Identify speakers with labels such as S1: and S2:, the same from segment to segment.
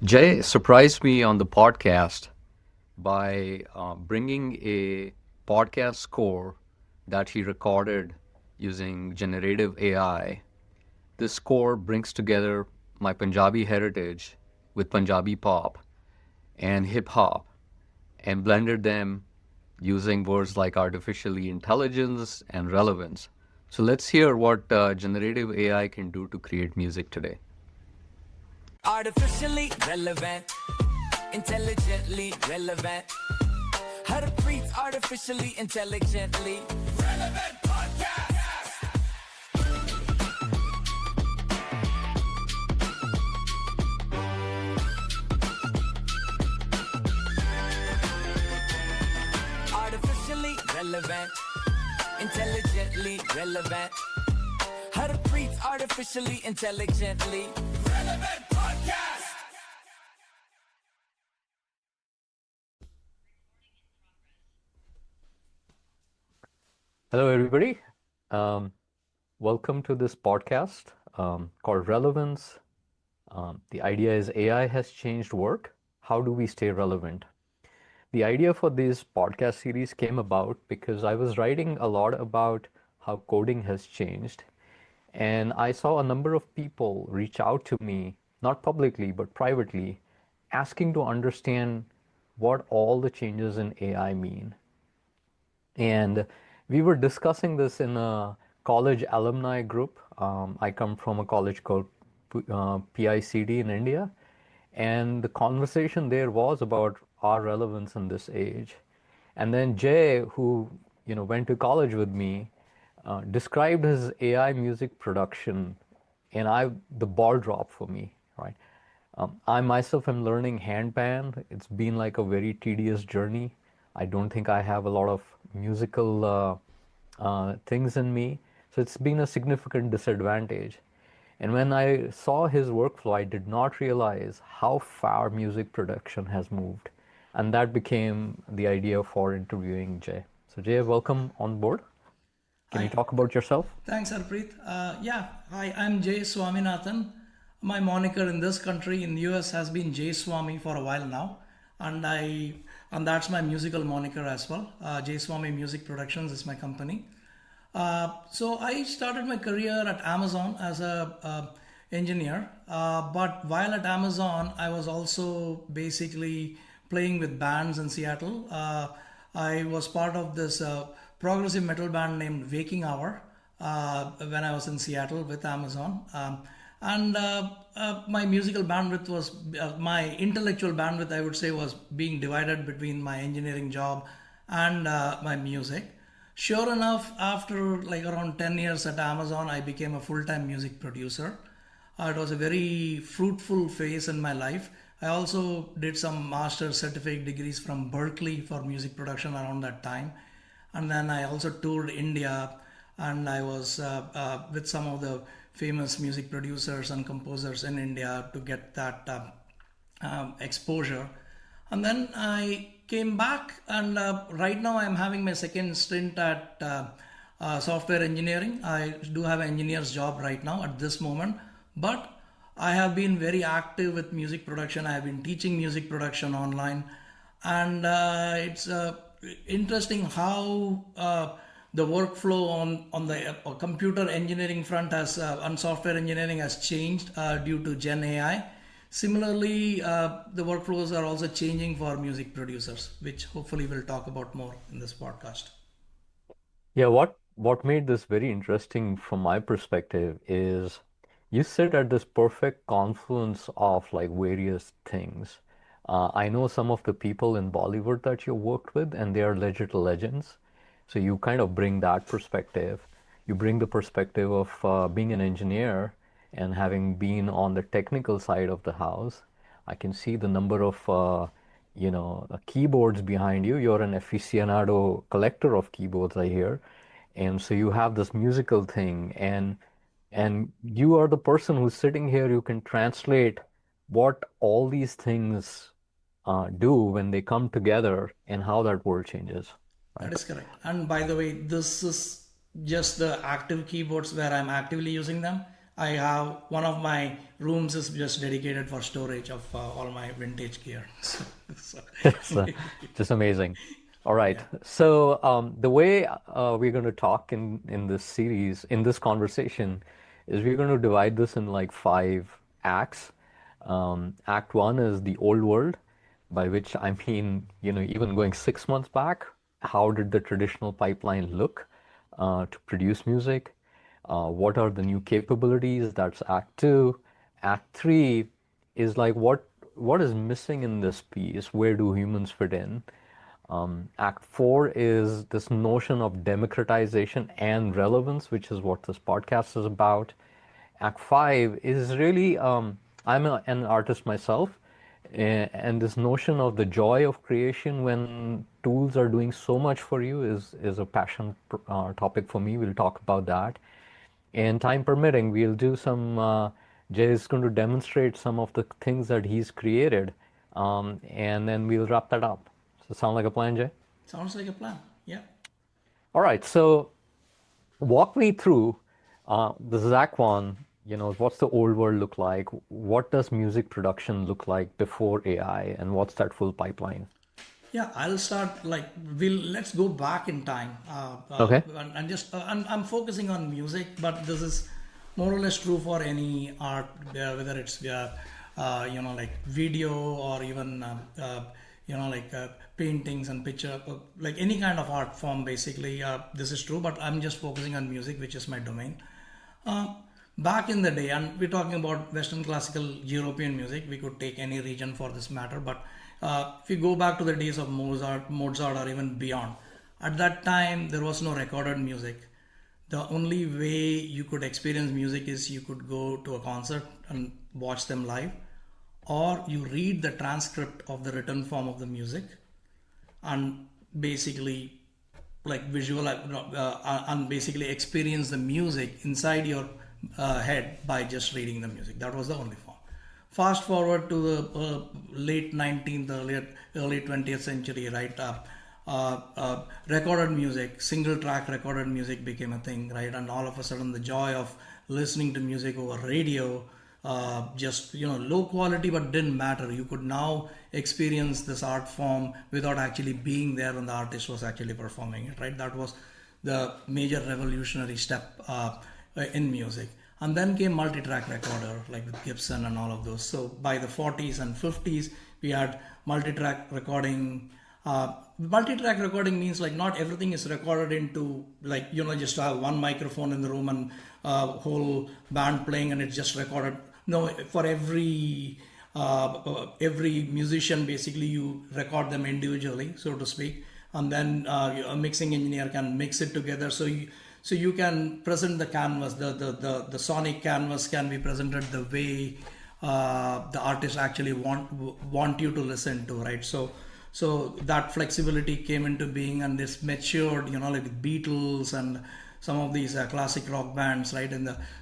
S1: Jay surprised me on the podcast by bringing a podcast score that he recorded using generative AI. This score brings together my Punjabi heritage with Punjabi pop and hip hop and blended them using words like artificially intelligence and relevance. So let's hear what generative AI can do to create music today.
S2: Artificially relevant, intelligently relevant. Harpreet artificially intelligently relevant podcast. Artificially relevant, intelligently relevant. Harpreet artificially intelligently relevant podcast.
S1: Hello, everybody. Um, Welcome to this podcast called Relevance. The idea is AI has changed work. How do we stay relevant? The idea for this podcast series came about because I was writing a lot about how coding has changed. And I saw a number of people reach out to me, not publicly, but privately, asking to understand what all the changes in AI mean. And we were discussing this in a college alumni group. I come from a college called PICD in India. And the conversation there was about our relevance in this age. And then Jay, who went to college with me, described his AI music production, and the ball dropped for me, right? I myself am learning handpan. It's been like a very tedious journey. I don't think I have a lot of musical things in me, so it's been a significant disadvantage. And when I saw his workflow, I did not realize how far music production has moved. And that became the idea for interviewing Jay. So, Jay, welcome on board. Can you
S3: Hi,
S1: talk about yourself?
S3: thanks, Harpreet. Hi, I'm Jay Swaminathan. My moniker in this country, in the US, has been Jay Swami for a while now, and that's my musical moniker as well. Jay Swami Music Productions is my company. So I started my career at Amazon as a engineer, but while at Amazon, I was also basically playing with bands in Seattle. I was part of this progressive metal band named Waking Hour when I was in Seattle with Amazon. My musical bandwidth was, my intellectual bandwidth, I would say, was being divided between my engineering job and my music. Sure enough, after like around 10 years at Amazon, I became a full time music producer. It was a very fruitful phase in my life. I also did some master's certificate degrees from Berklee for music production around that time. And then I also toured India, and I was with some of the famous music producers and composers in India to get that exposure. And then I came back, and right now I'm having my second stint at software engineering. I do have an engineer's job right now at this moment, but I have been very active with music production. I have been teaching music production online, and it's interesting how the workflow on the computer engineering front has and software engineering has changed due to Gen AI. Similarly, the workflows are also changing for music producers, which hopefully we'll talk about more in this podcast.
S1: Yeah, what made this very interesting from my perspective is you sit at this perfect confluence of like various things. I know some of the people in Bollywood that you worked with, and they are legit legends. So you kind of bring that perspective. You bring the perspective of being an engineer and having been on the technical side of the house. I can see the number of keyboards behind you. You're an aficionado collector of keyboards, I hear. And so you have this musical thing, and you are the person who's sitting here. You can translate what all these things do when they come together and how that world changes,
S3: That
S1: right?
S3: is correct. And by the way, this is just the active keyboards where I'm actively using them. I have one of my rooms is just dedicated for storage of all my vintage gear. So,
S1: It's just amazing. All right.
S3: yeah.
S1: So the way we're going to talk in this series, in this conversation, is we're going to divide this in like five acts. Act one is the old world, by which I mean, even going 6 months back, how did the traditional pipeline look to produce music? What are the new capabilities? That's Act two. Act three is like what is missing in this piece? Where do humans fit in? Act four is this notion of democratization and relevance, which is what this podcast is about. Act five is really, an artist myself, and this notion of the joy of creation when tools are doing so much for you is a passion topic for me. We'll talk about that. And time permitting, we'll do some. Jay is going to demonstrate some of the things that he's created, and then we'll wrap that up. So, sound like a plan, Jay?
S3: Sounds like a plan. Yeah.
S1: All right. So, walk me through the Zach one. What's the old world look like? What does music production look like before AI, and what's that full pipeline?
S3: Yeah, I'll start like let's go back in time,
S1: Okay.
S3: and just I'm focusing on music, but this is more or less true for any art, whether it's like video or even like paintings and picture, like any kind of art form. Basically, this is true, but I'm just focusing on music, which is my domain. Uh, Back in the day, and we're talking about Western classical European music, we could take any region for this matter, but if you go back to the days of Mozart, or even beyond, at that time there was no recorded music. The only way you could experience music is you could go to a concert and watch them live, or you read the transcript of the written form of the music and basically like and basically experience the music inside your head by just reading the music. That was the only form. Fast forward to the late 19th, early 20th century, right? Recorded music, single track recorded music became a thing, right? And all of a sudden, the joy of listening to music over radio, just low quality, but didn't matter. You could now experience this art form without actually being there when the artist was actually performing it, right? That was the major revolutionary step in music. And then came multi-track recorder, like with Gibson and all of those. So by the 40s and 50s, we had multi-track recording. Multi-track recording means like not everything is recorded into like, just have one microphone in the room and whole band playing and it's just recorded. No, for every musician, basically you record them individually, so to speak. And then a mixing engineer can mix it together. So you can present the canvas, the sonic canvas can be presented the way the artist actually want you to listen to, right? So that flexibility came into being, and this matured, like Beatles and some of these classic rock bands, right?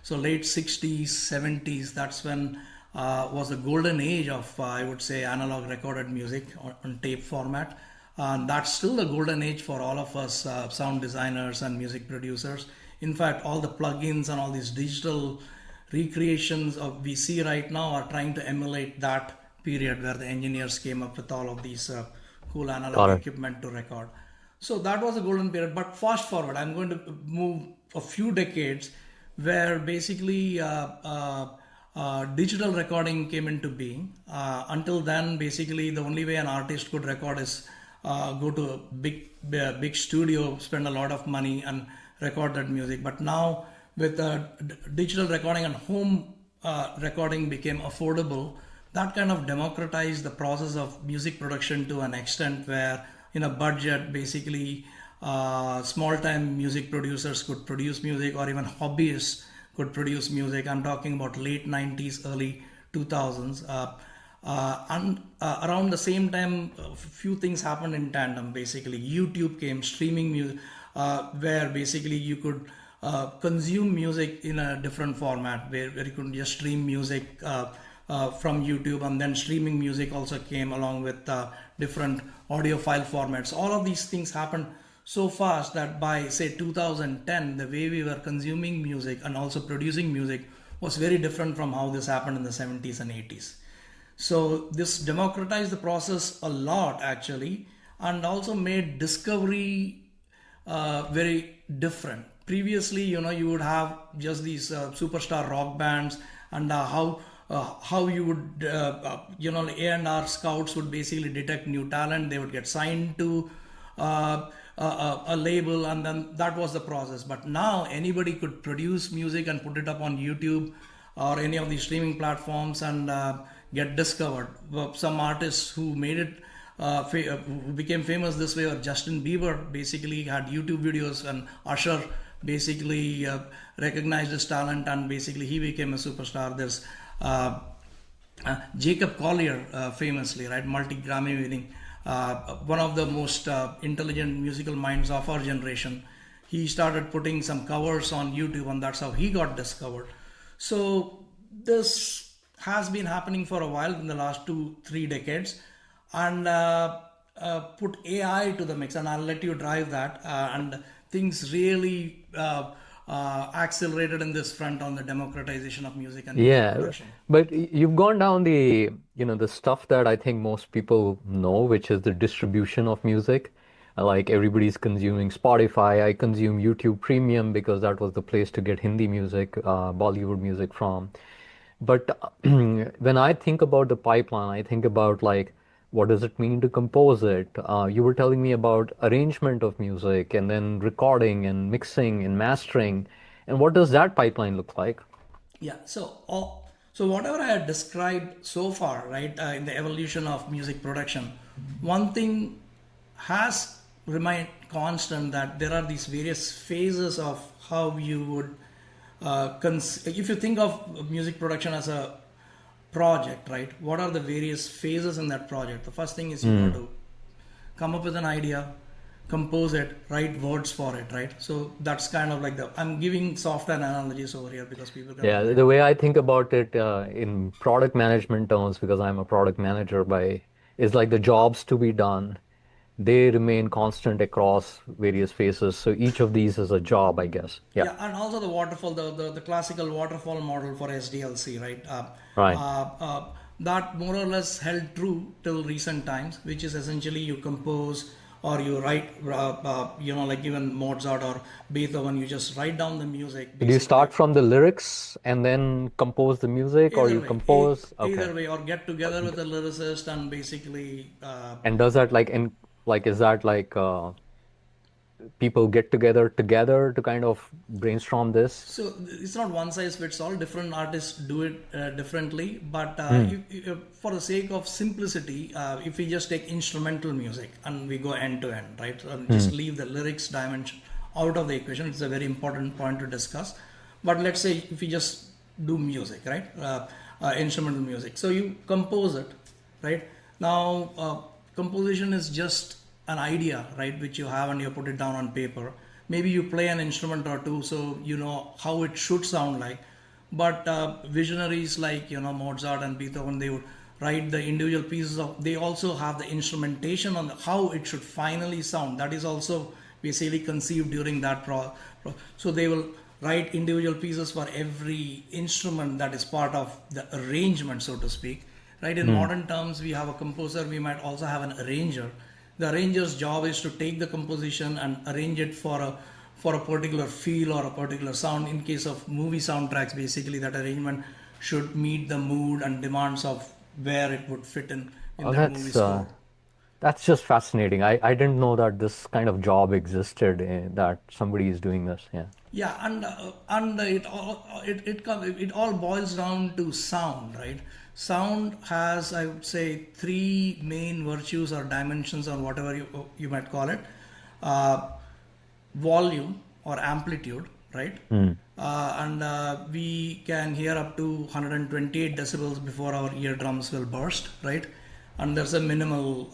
S3: So late 60s, 70s, that's when was the golden age of I would say analog recorded music on tape format. And that's still the golden age for all of us sound designers and music producers. In fact, all the plugins and all these digital recreations of we see right now are trying to emulate that period where the engineers came up with all of these cool
S1: Got
S3: analog
S1: it.
S3: equipment to record. So that was a golden period. But fast forward, I'm going to move a few decades where basically digital recording came into being. Until then, basically, the only way an artist could record is go to a big studio, spend a lot of money and record that music. But now with digital recording and home recording became affordable, that kind of democratized the process of music production to an extent where in a budget, basically small time music producers could produce music, or even hobbyists could produce music. I'm talking about late 90s, early 2000s. And around the same time, a few things happened in tandem. Basically, YouTube came, streaming music, where basically you could consume music in a different format, where you could just stream music from YouTube, and then streaming music also came along with different audio file formats. All of these things happened so fast that by say 2010, the way we were consuming music and also producing music was very different from how this happened in the 70s and 80s. So this democratized the process a lot actually, and also made discovery very different. Previously, you would have just these superstar rock bands, and how you would A&R scouts would basically detect new talent. They would get signed to a label, and then that was the process. But now anybody could produce music and put it up on YouTube or any of these streaming platforms and get discovered. Some artists who made it who became famous this way, or Justin Bieber basically had YouTube videos, and Usher basically recognized his talent, and basically he became a superstar. There's Jacob Collier, famously, right, multi-Grammy winning, one of the most intelligent musical minds of our generation. He started putting some covers on YouTube, and that's how he got discovered. So this has been happening for a while in the last 2-3 decades, and put AI to the mix, and I'll let you drive that, and things really accelerated in this front on the democratization of music and music production.
S1: But you've gone down the stuff that I think most people know, which is the distribution of music. Like everybody's consuming Spotify. I consume YouTube Premium because that was the place to get Hindi music, Bollywood music from. But when I think about the pipeline, I think about like, what does it mean to compose it? You were telling me about arrangement of music, and then recording and mixing and mastering. And what does that pipeline look like?
S3: Yeah, so whatever I had described so far, right, in the evolution of music production, one thing has remained constant, that there are these various phases of how you would, if you think of music production as a project, right, what are the various phases in that project? The first thing is you got to come up with an idea, compose it, write words for it, right? So that's kind of like I'm giving software analogies over here because people can.
S1: Yeah, the way I think about it in product management terms, because I'm a product manager is like the jobs to be done. They remain constant across various phases. So each of these is a job, I guess.
S3: Yeah, and also the waterfall, the classical waterfall model for SDLC, right?
S1: Right.
S3: That more or less held true till recent times, which is essentially you compose or you write, like even Mozart or Beethoven, you just write down the music. Basically.
S1: Do you start from the lyrics and then compose the music, or you compose?
S3: Either way, or get together with a lyricist and basically.
S1: And does that is that like people get together to kind of brainstorm this?
S3: So it's not one size fits all. Different artists do it differently, but for the sake of simplicity, if we just take instrumental music and we go end to end, right, and just leave the lyrics dimension out of the equation, it's a very important point to discuss. But let's say if we just do music, right, instrumental music, so you compose it, right? Now composition is just an idea, right, which you have and you put it down on paper. Maybe you play an instrument or two so you know how it should sound like. But visionaries like Mozart and Beethoven, they would write the individual pieces of. They also have the instrumentation on how it should finally sound. That is also basically conceived during that so they will write individual pieces for every instrument that is part of the arrangement, so to speak. Right, in modern terms, we have a composer. We might also have an arranger. The arranger's job is to take the composition and arrange it for a particular feel or a particular sound. In case of movie soundtracks, basically that arrangement should meet the mood and demands of where it would fit in the movie score.
S1: That's just fascinating. I didn't know that this kind of job existed, that somebody is doing this. Yeah.
S3: Yeah, and it all boils down to sound, right? Sound has, I would say, 3 main virtues or dimensions, or whatever you might call it. Volume or amplitude, right? And we can hear up to 128 decibels before our eardrums will burst, right? And there's a minimal,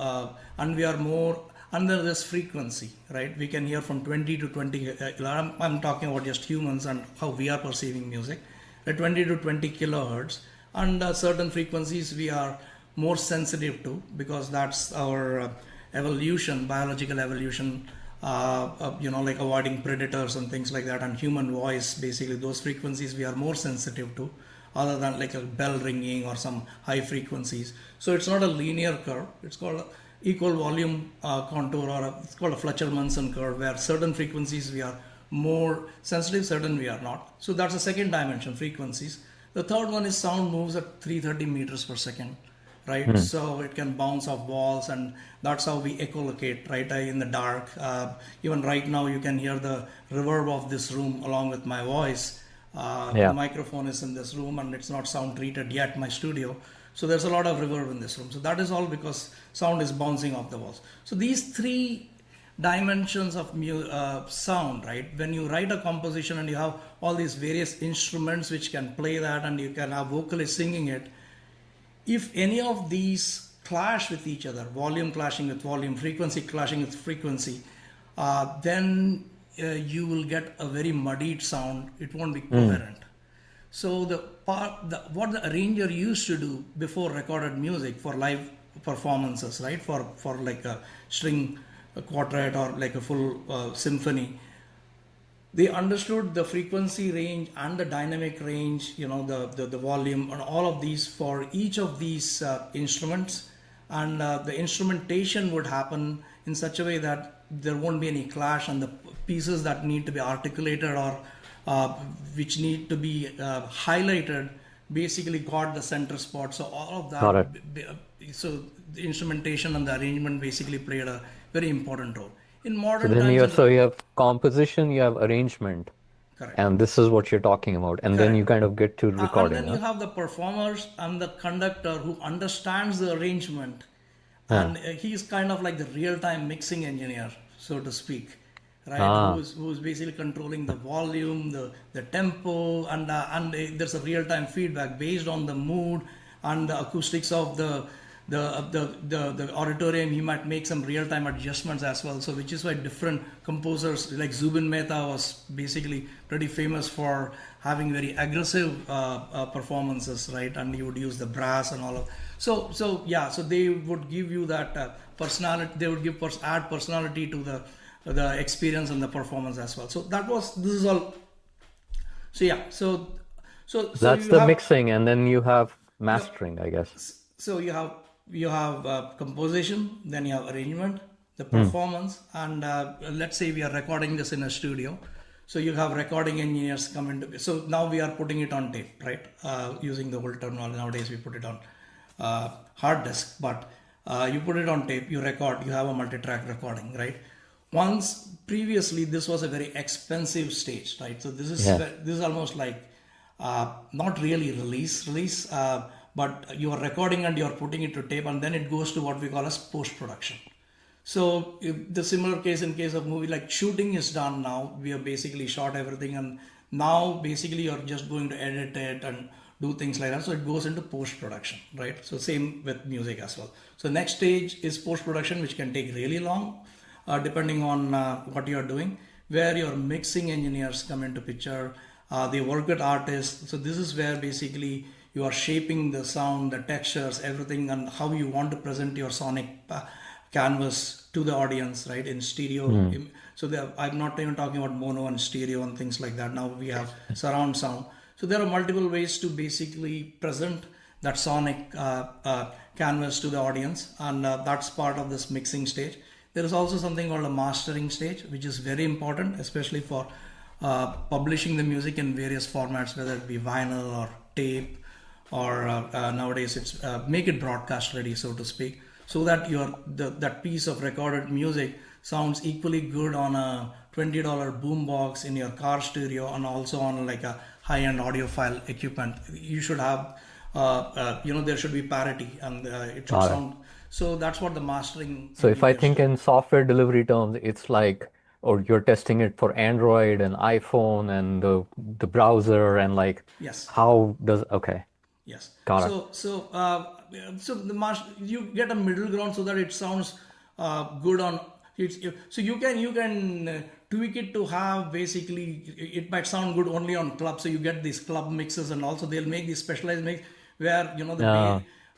S3: and we are more under this frequency, right? We can hear from 20 to 20, I'm talking about just humans and how we are perceiving music, at 20 to 20 kilohertz. And certain frequencies we are more sensitive to, because that's our evolution, biological evolution like avoiding predators and things like that, and human voice, basically those frequencies we are more sensitive to, other than like a bell ringing or some high frequencies. So it's not a linear curve. It's called a equal volume contour, or it's called a Fletcher-Munson curve, where certain frequencies we are more sensitive, certain we are not. So that's the second dimension, frequencies. The third one is sound moves at 330 meters per second, right? So it can bounce off walls, and that's how we echolocate, right? In the dark. Even right now, you can hear the reverb of this room along with my voice. The microphone is in this room, and it's not sound treated yet, my studio. So there's a lot of reverb in this room. So that is all because sound is bouncing off the walls. So these three dimensions of sound, right? When you write a composition and you have all these various instruments which can play that, and you can have vocalists singing it, if any of these clash with each other, volume clashing with volume, frequency clashing with frequency, then you will get a very muddied sound. It won't be coherent. So what the arranger used to do before recorded music for live performances, right? For like a string a quartet or like a full symphony, they understood the frequency range and the dynamic range, the volume and all of these for each of these instruments, and the instrumentation would happen in such a way that there won't be any clash, and the pieces that need to be articulated or which need to be highlighted basically got the center spot. So all of that, so the instrumentation and the arrangement basically played a very important role. In modern times,
S1: you have composition, you have arrangement,
S3: correct.
S1: And this is what you're talking about, and then you kind of get to recording.
S3: And then you have the performers and the conductor who understands the arrangement, and he's kind of like the real-time mixing engineer, so to speak, right? Who's basically controlling the volume, the tempo, and there's a real-time feedback based on the mood and the acoustics of the auditorium. He might make some real-time adjustments as well. So which is why different composers like Zubin Mehta was basically pretty famous for having very aggressive performances, right? And he would use the brass and all of. So they would give you that personality. They would add personality to the experience and the performance as well. So this is all. So
S1: that's the mixing, and then you have mastering, I guess.
S3: So you have composition, then you have arrangement, the performance, and let's say we are recording this in a studio. So you have recording engineers come into. So now we are putting it on tape, right? Using the old terminology nowadays, we put it on hard disk, but you put it on tape, you record, you have a multi-track recording, right? Once previously, this was a very expensive stage, right? So this is almost like not really release, but you are recording and you are putting it to tape, and then it goes to what we call as post-production. So the similar case in case of movie, like shooting is done now. We have basically shot everything, and now basically you're just going to edit it and do things like that. So it goes into post-production, right? So same with music as well. So next stage is post-production, which can take really long, depending on what you're doing, where your mixing engineers come into picture. They work with artists. So this is where basically you are shaping the sound, the textures, everything, and how you want to present your sonic canvas to the audience, right? In stereo. So I'm not even talking about mono and stereo and things like that. Now we have surround sound. So there are multiple ways to basically present that sonic canvas to the audience, and that's part of this mixing stage. There is also something called a mastering stage, which is very important, especially for publishing the music in various formats, whether it be vinyl or tape, or nowadays it's make it broadcast ready, so to speak, so that that piece of recorded music sounds equally good on a $20 boombox in your car stereo, and also on like a high-end audiophile equipment. You should have there should be parity, and it should sound. So that's what the mastering.
S1: So if I think in software delivery terms, it's like, or you're testing it for Android and iPhone and the browser, and like,
S3: yes,
S1: how does
S3: yes,
S1: got it.
S3: So you get a middle ground so that it sounds good on it's. So you can tweak it to have basically it might sound good only on club. So you get these club mixes, and also they'll make these specialized mix where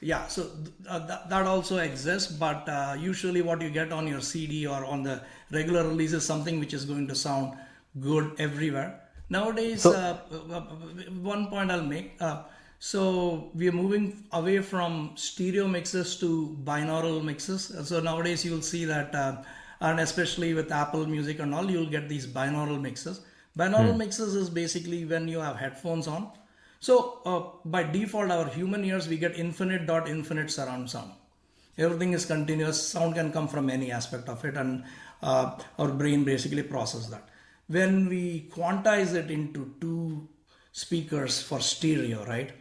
S3: Yeah, so that also exists, but usually what you get on your CD or on the regular release is something which is going to sound good everywhere. Nowadays,
S1: So,
S3: one point I'll make. So we are moving away from stereo mixes to binaural mixes. So nowadays you'll see that, and especially with Apple Music and all, you'll get these binaural mixes. Binaural
S1: hmm,
S3: mixes is basically when you have headphones on. So by default, our human ears, we get infinite dot infinite surround sound. Everything is continuous. Sound can come from any aspect of it, and our brain basically process that. When we quantize it into two speakers for stereo, right?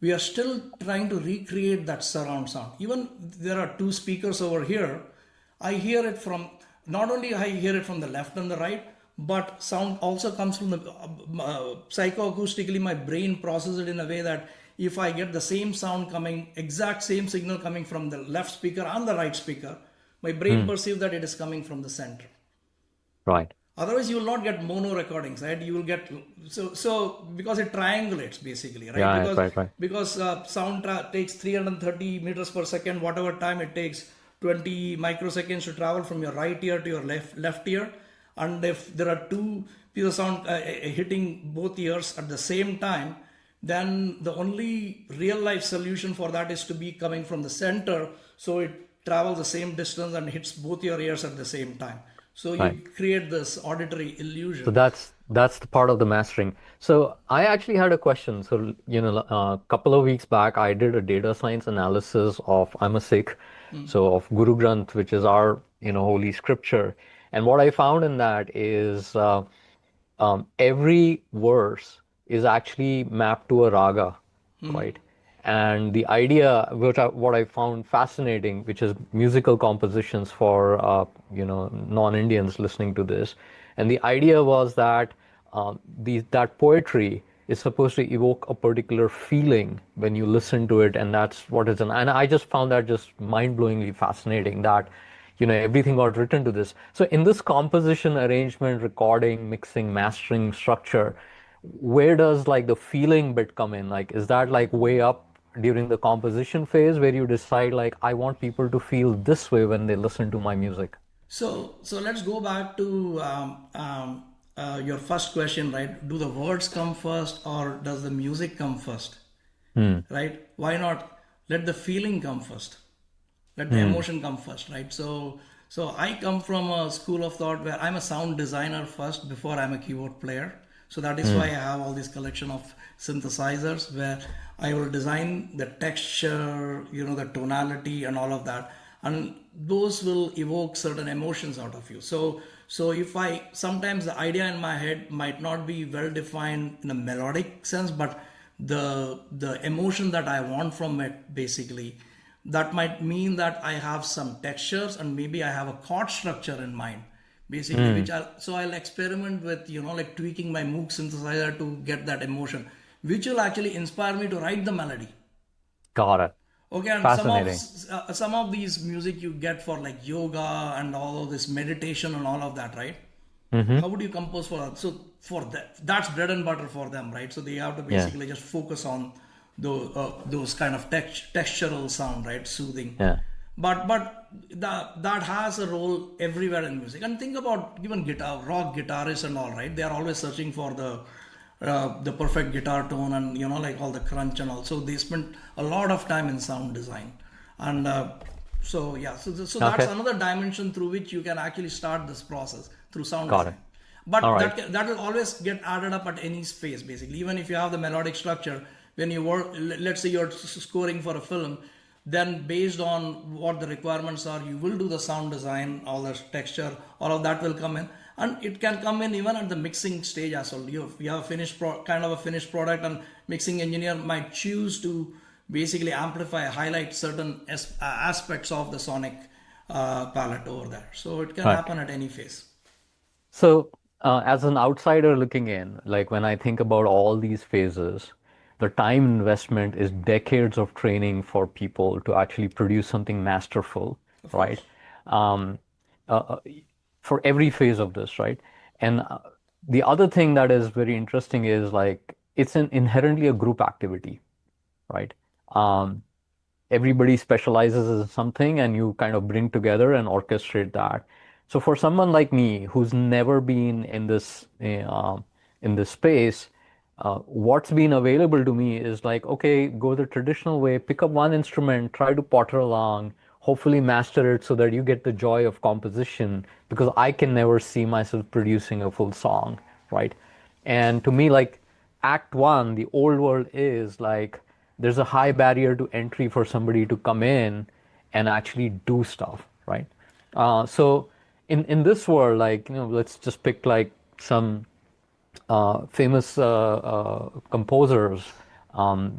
S3: We are still trying to recreate that surround sound. Even there are two speakers over here. I hear it from, not only I hear it from the left and the right, but sound also comes from the psychoacoustically. My brain processes it in a way that if I get the same sound coming, exact same signal coming from the left speaker and the right speaker, my brain
S1: hmm,
S3: perceives that it is coming from the center.
S1: right,
S3: Otherwise, you will not get mono recordings, right? You will get, so because it triangulates basically, right?
S1: yeah,
S3: Because
S1: right, right.
S3: sound takes 330 meters per second, whatever time it takes, 20 microseconds to travel from your right ear to your left ear, and if there are two pieces of sound hitting both ears at the same time, then the only real life solution for that is to be coming from the center, so it travels the same distance and hits both your ears at the same time. So
S1: Right.
S3: you create this auditory
S1: So
S3: illusion.
S1: that's the part of the mastering. So I actually had a question. So, a couple of weeks back, I did a data science analysis of I'm a Sikh, so of Guru Granth, which is our, holy scripture. And what I found in that is every verse is actually mapped to a raga, right? And the idea, what I found fascinating, which is musical compositions for non-Indians listening to this, and the idea was that that poetry is supposed to evoke a particular feeling when you listen to it, and that's what it's. And I just found that just mind-blowingly fascinating that everything got written to this. So in this composition, arrangement, recording, mixing, mastering structure, where does like the feeling bit come in? Like, is that like way up during the composition phase where you decide like I want people to feel this way when they listen to my music?
S3: So let's go back to your first question, right? Do the words come first or does the music come first,
S1: Hmm.
S3: right? Why not let the feeling come first? Let the
S1: Hmm.
S3: emotion come first, right? So I come from a school of thought where I'm a sound designer first before I'm a keyboard player. So that is why
S1: Hmm.
S3: I have all this collection of synthesizers where I will design the texture, the tonality and all of that, and those will evoke certain emotions out of you. So if I sometimes the idea in my head might not be well defined in a melodic sense, but the emotion that I want from it basically, that might mean that I have some textures and maybe I have a chord structure in mind, basically,
S1: Hmm.
S3: which I'll experiment with, like tweaking my Moog synthesizer to get that emotion, which will actually inspire me to write the melody.
S1: Got it.
S3: Okay, and
S1: Fascinating.
S3: some of these music you get for like yoga and all of this meditation and all of that, right?
S1: Mm-hmm.
S3: How would you compose for that? So for that, that's bread and butter for them, right? So they have to
S1: Yeah.
S3: basically just focus on those kind of textural sound, right? Soothing.
S1: Yeah.
S3: But that has a role everywhere in music. And think about even rock guitarists and all, right? They are always searching for the perfect guitar tone and like all the crunch and all. So they spend a lot of time in sound design, and so yeah, so that's
S1: Okay.
S3: another dimension through which you can actually start this process through sound
S1: Got it.
S3: design.
S1: All
S3: But
S1: right.
S3: that will always get added up at any space, basically. Even if you have the melodic structure, when you work, let's say you're scoring for a film, then based on what the requirements are, you will do the sound design, all the texture, all of that will come in, and it can come in even at the mixing stage as well. You have a kind of a finished product, and mixing engineer might choose to basically amplify, highlight certain aspects of the sonic palette over there. So it can
S1: Right.
S3: happen at any phase.
S1: So, as an outsider looking in, like when I think about all these phases, the time investment is decades of training for people to actually produce something masterful,
S3: Of
S1: right?
S3: course.
S1: Um, uh, uh, for every phase of this, right? And the other thing that is very interesting is like it's an inherently a group activity, right? Um, everybody specializes in something and you kind of bring together and orchestrate that. So for someone like me who's never been in this space, what's been available to me is like, okay, go the traditional way, pick up one instrument, try to potter along, hopefully master it so that you get the joy of composition, because I can never see myself producing a full song, right? And to me, like, act one, the old world is like there's a high barrier to entry for somebody to come in and actually do stuff, right? So in this world, like, let's just pick like some famous composers,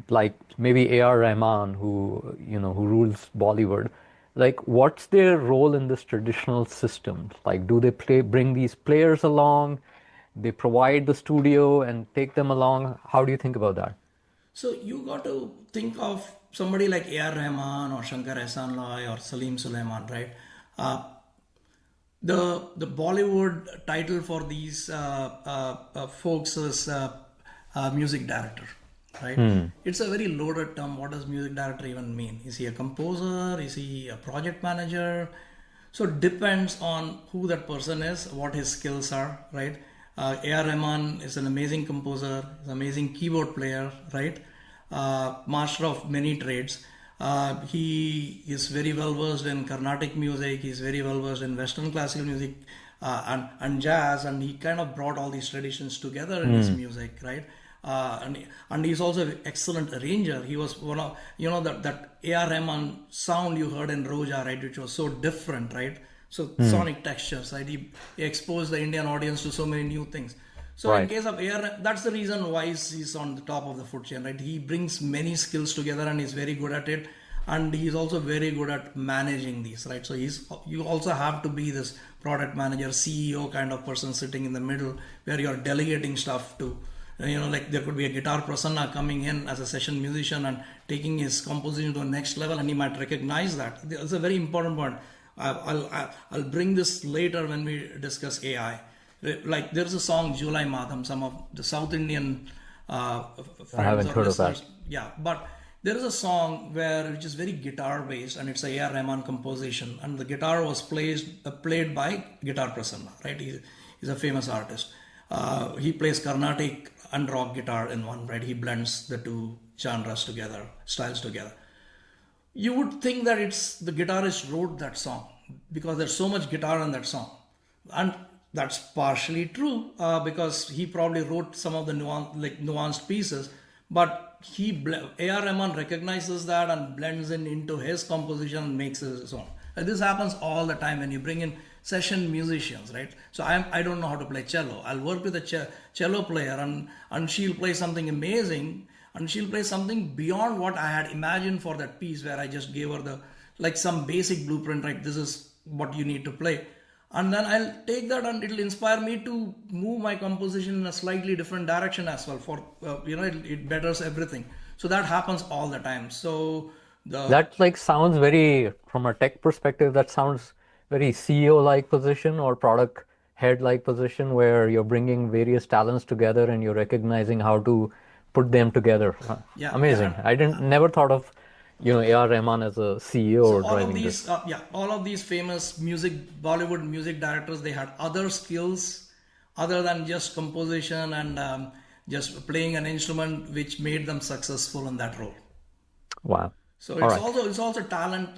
S1: like maybe A.R. Rahman, who rules Bollywood. Like, what's their role in this traditional system? Like, do they bring these players along? They provide the studio and take them along. How do you think about that?
S3: So you got to think of somebody like A.R. Rahman or Shankar-Ehsaan-Loy or Salim Sulaiman, right? Uh, the Bollywood title for these folks is music director, right? It's a very loaded term. What does music director even mean? Is he a composer? Is he a project manager? So it depends on who that person is, what his skills are, right? A.R. Rahman is an amazing composer, is an amazing keyboard player, right? Master of many trades. He is very well versed in Carnatic music. He's very well versed in Western classical music and jazz, and he kind of brought all these traditions together in his music, right? And he's also an excellent arranger. He was one of that A.R. Rahman sound you heard in Roja, right, which was so different, right? So sonic textures, right? He exposed the Indian audience to so many new things. So in
S1: Right.
S3: case of AR, that's the reason why he's on the top of the food chain, right? He brings many skills together and he's very good at it. And he's also very good at managing these, right? So you also have to be this product manager, CEO kind of person sitting in the middle where you're delegating stuff to, like there could be a guitar prasanna coming in as a session musician and taking his composition to the next level, and he might recognize that. It's a very important point. I'll bring this later when we discuss AI. Like there's a song July Madham, some of the South Indian
S1: I
S3: friends
S1: haven't
S3: or
S1: heard of that.
S3: listeners, yeah, but there is a song which is very guitar based and it's a A.R. Rahman composition, and the guitar was played by Guitar Prasanna, right? He's a famous artist. He plays Carnatic and rock guitar in one, right? He blends the two genres together, styles together. You would think that it's the guitarist wrote that song because there's so much guitar in that song, and that's partially true because he probably wrote some of the nuanced pieces, but A.R. Rahman recognizes that and blends in into his composition and makes it his own. This happens all the time when you bring in session musicians, right? So I don't know how to play cello. I'll work with a cello player and she'll play something amazing, and she'll play something beyond what I had imagined for that piece, where I just gave her some basic blueprint, right? This is what you need to play. And then I'll take that and it'll inspire me to move my composition in a slightly different direction as well for, it betters everything. So that happens all the time. So the
S1: That like sounds very, from a tech perspective, that sounds very CEO-like position or product head-like position where you're bringing various talents together and you're recognizing how to put them together.
S3: yeah,
S1: Amazing.
S3: yeah.
S1: I didn't never thought of, A.R. Rahman as a CEO
S3: So
S1: or driving this.
S3: all of these famous Bollywood music directors, they had other skills other than just composition and just playing an instrument, which made them successful in that role.
S1: Wow.
S3: So
S1: All right.
S3: it's also talent,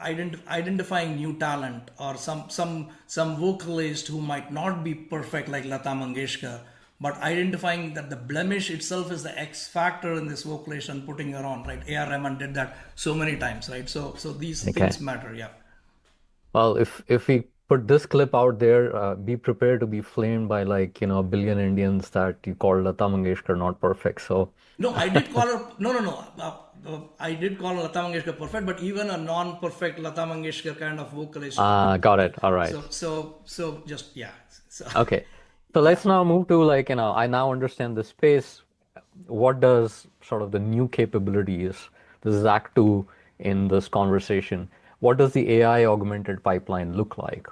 S3: identifying new talent or some vocalist who might not be perfect like Lata Mangeshkar, but identifying that the blemish itself is the X factor in this vocalist and putting her on, right? A.R. Rahman did that so many times, right? So these
S1: Okay.
S3: things matter, yeah.
S1: Well, if we put this clip out there, be prepared to be flamed by like, a billion Indians that you call Lata Mangeshkar not perfect. So,
S3: No, I did call her. No, no, no. I did call Lata Mangeshkar perfect, but even a non-perfect Lata Mangeshkar kind of vocalist.
S1: got it. All right.
S3: So just yeah. So
S1: Okay. So
S3: yeah.
S1: let's now move to like, I now understand the space. What does sort of the new capabilities, this is Act 2 in this conversation, what does the AI augmented pipeline look like?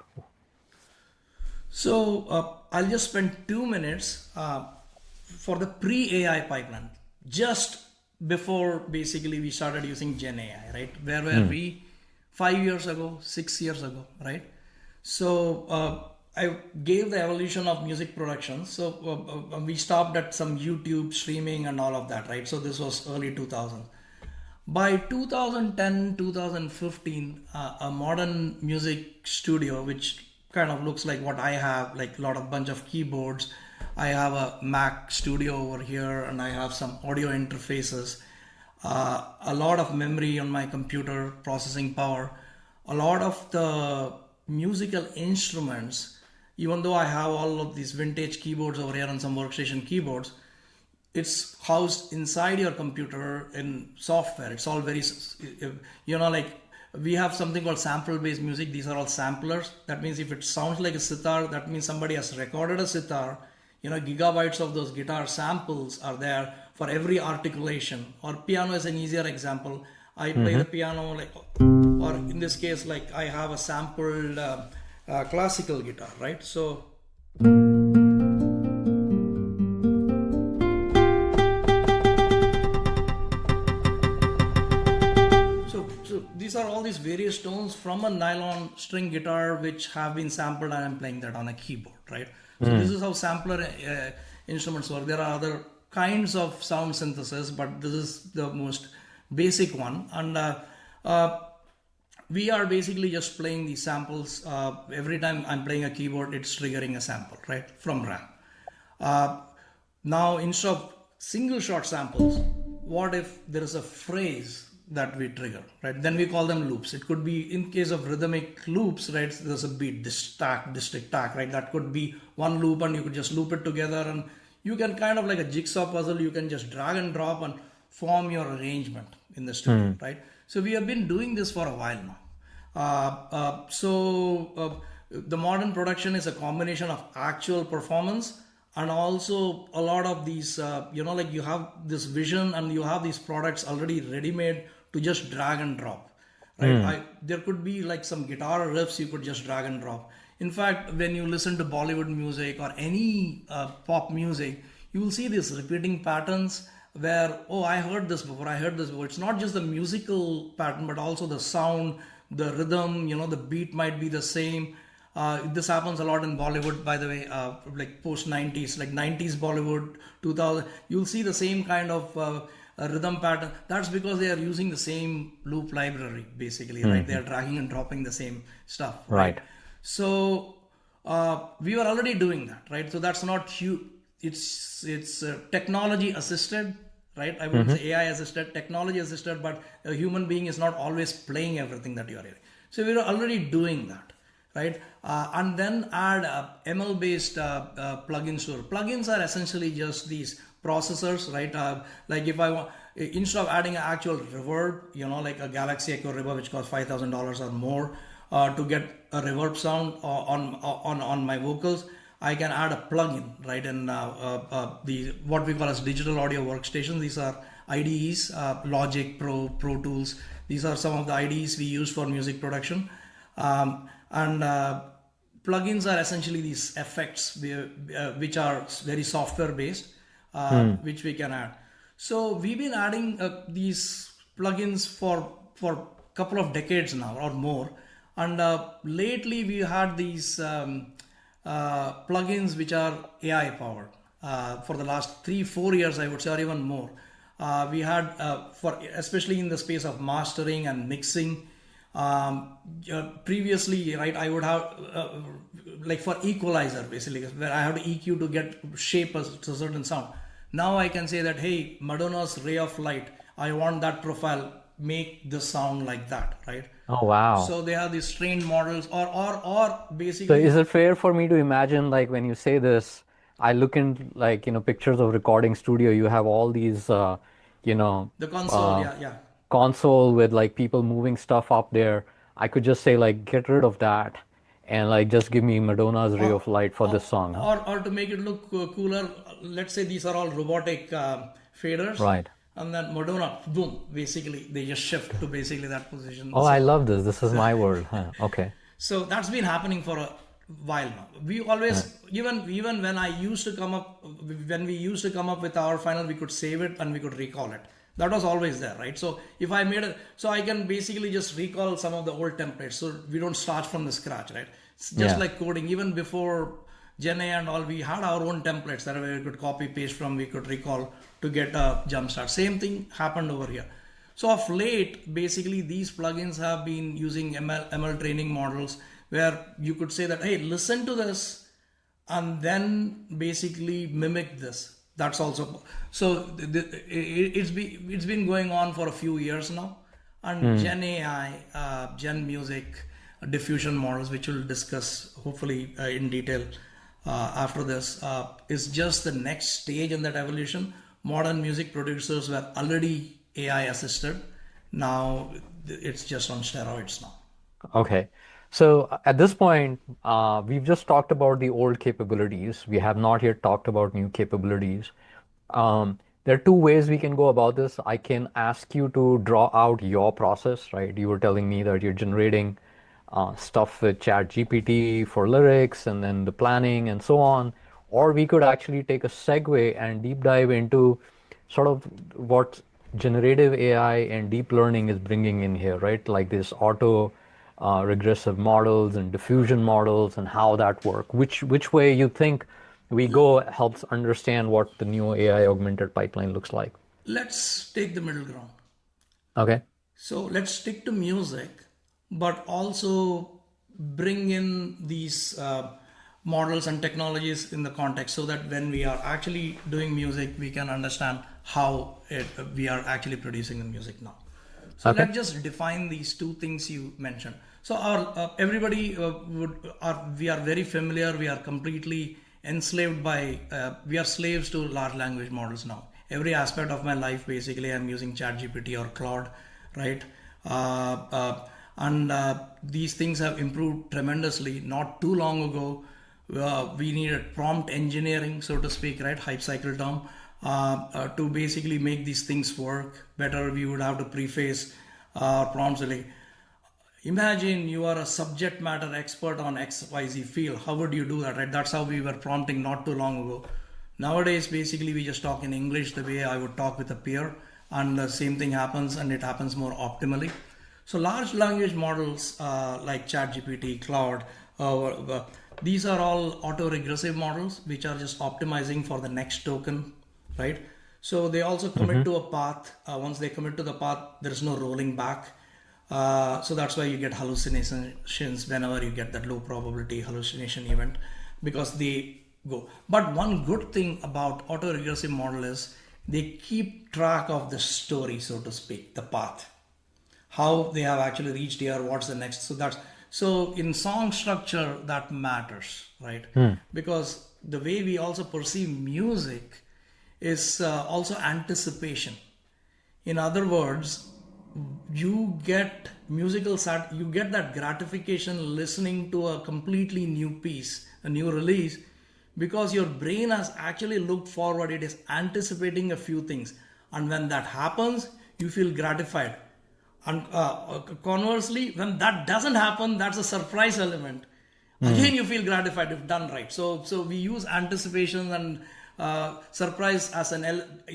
S3: So I'll just spend 2 minutes for the pre-AI pipeline. Just before basically we started using Gen AI, right? Where were we 5 years ago, 6 years ago, right? So I gave the evolution of music production. So we stopped at some YouTube streaming and all of that, right? So this was early 2000s. By 2010, 2015, a modern music studio, which kind of looks like what I have, like a lot of bunch of keyboards. I have a Mac studio over here, and I have some audio interfaces, a lot of memory on my computer, processing power, a lot of the musical instruments. Even though I have all of these vintage keyboards over here and some workstation keyboards, it's housed inside your computer in software. It's all very, like we have something called sample based music. These are all samplers. That means if it sounds like a sitar, that means somebody has recorded a sitar. Gigabytes of those guitar samples are there for every articulation. Or piano is an easier example. I play the piano, or in this case, like I have a sampled classical guitar, right? So these are all these various tones from a nylon string guitar which have been sampled, and I'm playing that on a keyboard, right? So this is how sampler instruments work. There are other kinds of sound synthesis, but this is the most basic one. And we are basically just playing these samples. Every time I'm playing a keyboard, it's triggering a sample, right, from RAM. Now, instead of single shot samples, what if there is a phrase that we trigger, right? Then we call them loops. It could be, in case of rhythmic loops, right, there's a beat, this tack, district tack, right? That could be one loop, and you could just loop it together, and you can kind of like a jigsaw puzzle, you can just drag and drop and form your arrangement in the studio, right? So we have been doing this for a while now. The modern production is a combination of actual performance and also a lot of these, like you have this vision and you have these products already ready-made to just drag and drop, right? There could be like some guitar riffs you could just drag and drop. In fact, when you listen to Bollywood music or any pop music, you will see these repeating patterns where, oh, I heard this before. It's not just the musical pattern, but also the sound, the rhythm, the beat might be the same. This happens a lot in Bollywood, by the way, like post 90s, like 90s Bollywood, 2000. You'll see the same kind of rhythm pattern. That's because they are using the same loop library, basically, right? They are dragging and dropping the same stuff, right? So we were already doing that, right? So that's not huge. It's technology assisted, right? I wouldn't say AI assisted, technology assisted, but a human being is not always playing everything that you are hearing. So we were already doing that, right? And then add ML based plugins to it. Plugins are essentially just these processors, right? Like if I want, instead of adding an actual reverb, like a Galaxy Echo reverb, which costs $5,000 or more to get a reverb sound on my vocals, I can add a plugin, right? And the what we call as digital audio workstations. These are IDEs, Logic, Pro Tools. These are some of the IDEs we use for music production. And plugins are essentially these effects which are very software based, which we can add. So we've been adding these plugins for a couple of decades now or more. And lately we had these plugins which are AI powered for the last 3-4 years, I would say, or even more. We had especially in the space of mastering and mixing. Previously, right, I would have like for equalizer, basically, where I have to EQ to get shape a certain sound. Now I can say that, hey, Madonna's ray of light, I want that profile, make the sound like that, right?
S1: Oh, wow.
S3: So they have these trained models, or
S1: So
S3: basically.
S1: is it fair for me to imagine, like when you say this, I look in like, pictures of recording studio, you have all these,
S3: The console,
S1: uh,
S3: yeah.
S1: console with like people moving stuff up there. I could just say like, get rid of that and like just give me Madonna's Ray of Light for this song, huh?
S3: Or to make it look cooler, let's say these are all robotic faders.
S1: Right.
S3: And then Madonna, boom, basically they just shift to basically that position.
S1: Oh, I love this. This is my world. Huh. Okay.
S3: So that's been happening for a while now. We always, even when we used to come up with our final, we could save it and we could recall it. That was always there, right? So if I made so I can basically just recall some of the old templates. So we don't start from the scratch, right? It's just like coding. Even before Gen A and all, we had our own templates that we could copy paste from, we could recall to get a jump start. Same thing happened over here. So of late, basically these plugins have been using ML training models where you could say that, hey, listen to this and then basically mimic this. That's also, so it's been going on for a few years now. And Gen AI, Gen Music, diffusion models, which we'll discuss hopefully in detail after this, is just the next stage in that evolution. Modern music producers were already AI assisted. Now it's just on steroids now.
S1: Okay. So at this point, we've just talked about the old capabilities. We have not yet talked about new capabilities. There are two ways we can go about this. I can ask you to draw out your process, right? You were telling me that you're generating stuff with ChatGPT for lyrics and then the planning and so on. Or we could actually take a segue and deep dive into sort of what generative AI and deep learning is bringing in here, right? Like this regressive models and diffusion models and how that work. Which way you think we go helps understand what the new AI augmented pipeline looks like.
S3: Let's take the middle ground.
S1: Okay.
S3: So let's stick to music, but also bring in these models and technologies in the context so that when we are actually doing music, we can understand how we are actually producing the music now. So let's just define these two things you mentioned. So our everybody we are very familiar. We are completely enslaved by. We are slaves to large language models now. Every aspect of my life, basically, I'm using ChatGPT or Claude, right? And these things have improved tremendously. Not too long ago, we needed prompt engineering, so to speak, right? Hype cycle term. To basically make these things work better, we would have to preface prompts like, imagine you are a subject matter expert on XYZ field. How would you do that, right? That's how we were prompting not too long ago. Nowadays, basically, we just talk in English the way I would talk with a peer, and the same thing happens, and it happens more optimally. So large language models like ChatGPT, Claude, these are all auto-regressive models, which are just optimizing for the next token, right? So they also commit to a path. Once they commit to the path, there is no rolling back. So that's why you get hallucinations whenever you get that low probability hallucination event, because they go. But one good thing about auto-regressive model is they keep track of the story, so to speak, the path, how they have actually reached here, what's the next. So in song structure, that matters, right? Because the way we also perceive music is also anticipation. In other words, you get you get that gratification listening to a completely new piece, a new release, because your brain has actually looked forward. It is anticipating a few things, and when that happens, you feel gratified. And conversely, when that doesn't happen, that's a surprise element. Again, you feel gratified if done right. So we use anticipation and surprise as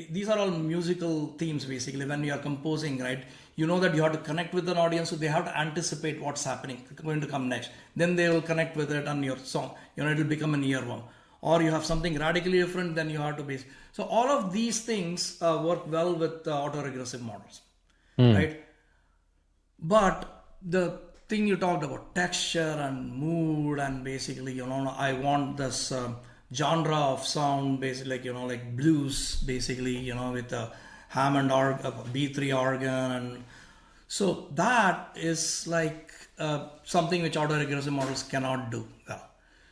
S3: these are all musical themes, basically. When you are composing, right, you know that you have to connect with an audience, so they have to anticipate what's happening, going to come next. Then they will connect with it on your song. It will become an earworm. Or you have something radically different, then you have to base. So all of these things work well with auto-regressive models, right? But the thing you talked about, texture and mood, and basically, I want this genre of sound, basically, like blues, basically, with a Hammond B3 organ. And so that is like something which auto-regressive models cannot do well.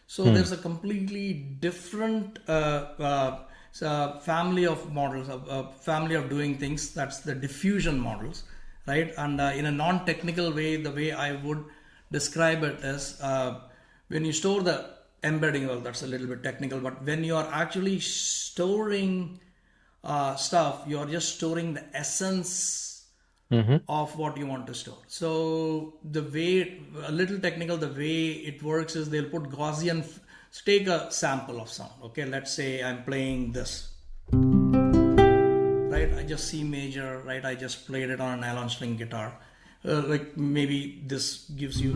S3: So there's a completely different family of models, family of doing things. That's the diffusion models, right? And in a non-technical way, the way I would describe it is when you store the embedding, well, that's a little bit technical, but when you are actually storing stuff, you're just storing the essence of what you want to store. So the way, a little technical, the way it works is they'll put Gaussian, take a sample of sound. Okay, let's say I'm playing this, right? right? I just C major, right? I just played it on a nylon string guitar. Like maybe this gives you,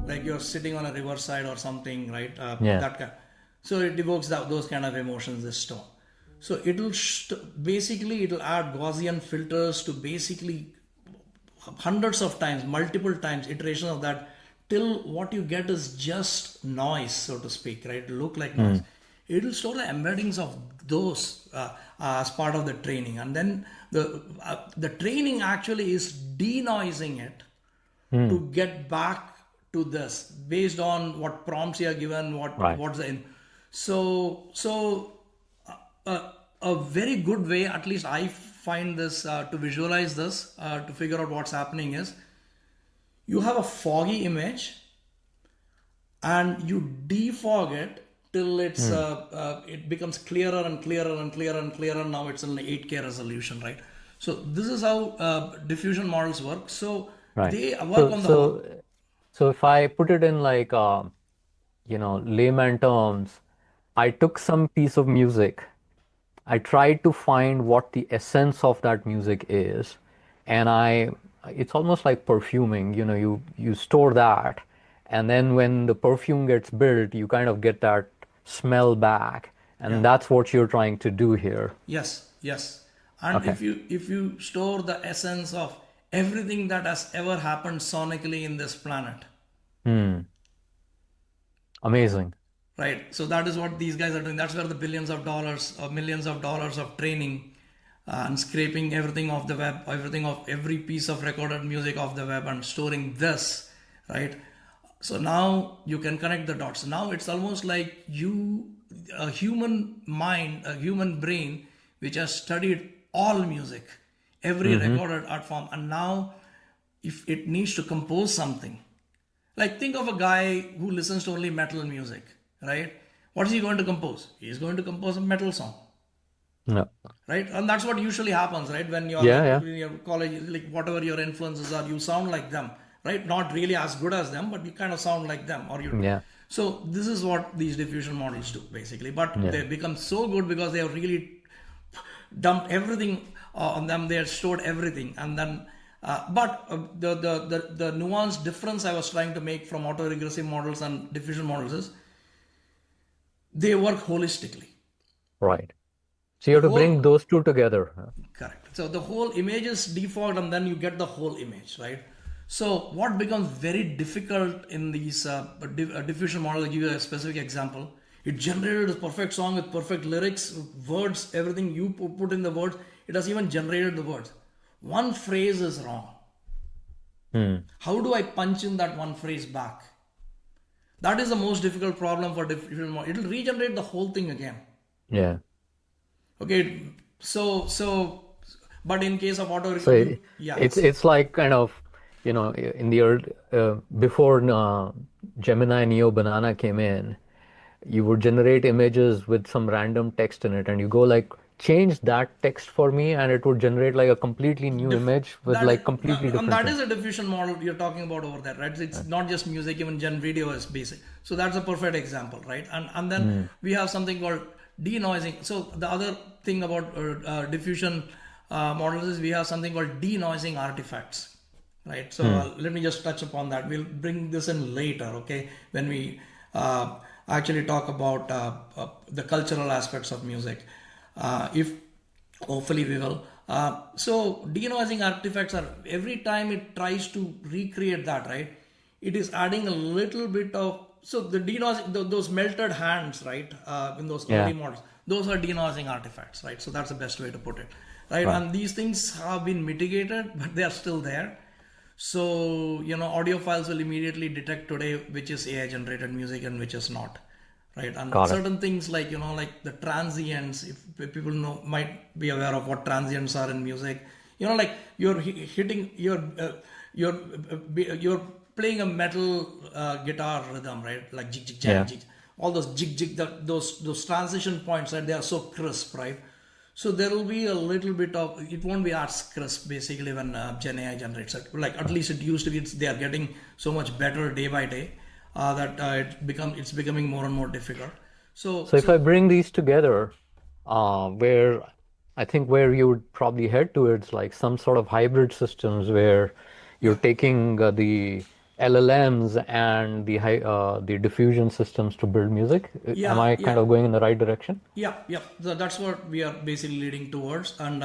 S3: like you're sitting on a riverside or something, right?
S1: Yeah.
S3: That kind. So it evokes those kind of emotions, this tone. So it'll basically it'll add Gaussian filters to basically hundreds of times, multiple times, iterations of that, till what you get is just noise, so to speak, right? It'll look like noise. It'll store the embeddings of those as part of the training, and then the training actually is denoising it to get back to this based on what prompts you are given, what's the a very good way, at least I find this to visualize this, to figure out what's happening is, you have a foggy image and you defog it till it's it becomes clearer and clearer and clearer and clearer. Now it's in 8K resolution, right? So this is how diffusion models work. So they work on the whole.
S1: So if I put it in like layman terms, I took some piece of music, I tried to find what the essence of that music is, and it's almost like perfuming, you store that, and then when the perfume gets built, you kind of get that smell back, and that's what you're trying to do here.
S3: Yes. And if you store the essence of everything that has ever happened sonically in this planet.
S1: Amazing.
S3: Right. So that is what these guys are doing. That's where the billions of dollars or millions of dollars of training and scraping everything off the web, every piece of recorded music off the web and storing this, right? So now you can connect the dots. Now it's almost like a human mind, a human brain, which has studied all music, every recorded art form. And now if it needs to compose something, like think of a guy who listens to only metal music, right? What is he going to compose? He is going to compose a metal song.
S1: No.
S3: Right? And that's what usually happens, right? When you're in your college, like whatever your influences are, you sound like them, right? Not really as good as them, but you kind of sound like them. So this is what these diffusion models do, basically. But they become so good because they have really dumped everything on them. They have stored everything. And then, the nuanced difference I was trying to make from auto-regressive models and diffusion models is they work holistically.
S1: Right. So you have to bring those two together.
S3: Correct. So the whole image is default and then you get the whole image, right? So what becomes very difficult in these diffusion models, I'll give you a specific example. It generated a perfect song with perfect lyrics, words, everything you put in the words. It has even generated the words. One phrase is wrong. How do I punch in that one phrase back? That is the most difficult problem for diffusion model. It will regenerate the whole thing again.
S1: Yeah.
S3: Okay. But in case of auto-regressive,
S1: it's like kind of, in the early, before Gemini Neo Banana came in, you would generate images with some random text in it, and you go like, change that text for me, and it would generate like a completely new image with like completely different.
S3: And that is a diffusion model you're talking about over there, right? It's not just music, even gen video is basic. So that's a perfect example, right? And then we have something called denoising. So the other thing about diffusion models is we have something called denoising artifacts, right? So let me just touch upon that. We'll bring this in later, okay? When we actually talk about the cultural aspects of music. If hopefully we will. So denoising artifacts are, every time it tries to recreate that, right? It is adding a little bit of, so the denoising, those melted hands, right? In those early models, those are denoising artifacts, right? So that's the best way to put it, right? And these things have been mitigated, but they are still there. So, audiophiles will immediately detect today which is AI generated music and which is not. Right, and certain things like like the transients, if people might be aware of what transients are in music, like you're hitting you're playing a metal guitar rhythm, right? Like jig jig jig jig, all those jig jig, those transition points, right? They are so crisp, right? So there will be a little bit of, it won't be as crisp basically when Gen AI generates it. Like at least it used to be. They are getting so much better day by day. That it's becoming more and more difficult. So
S1: if I bring these together, where I think where you would probably head towards like some sort of hybrid systems where you're
S3: Yeah.
S1: taking the LLMs and the diffusion systems to build music. Am
S3: Yeah,
S1: I
S3: yeah,
S1: kind of going in the right direction?
S3: yeah, yeah. So that's what we are basically leading towards. And,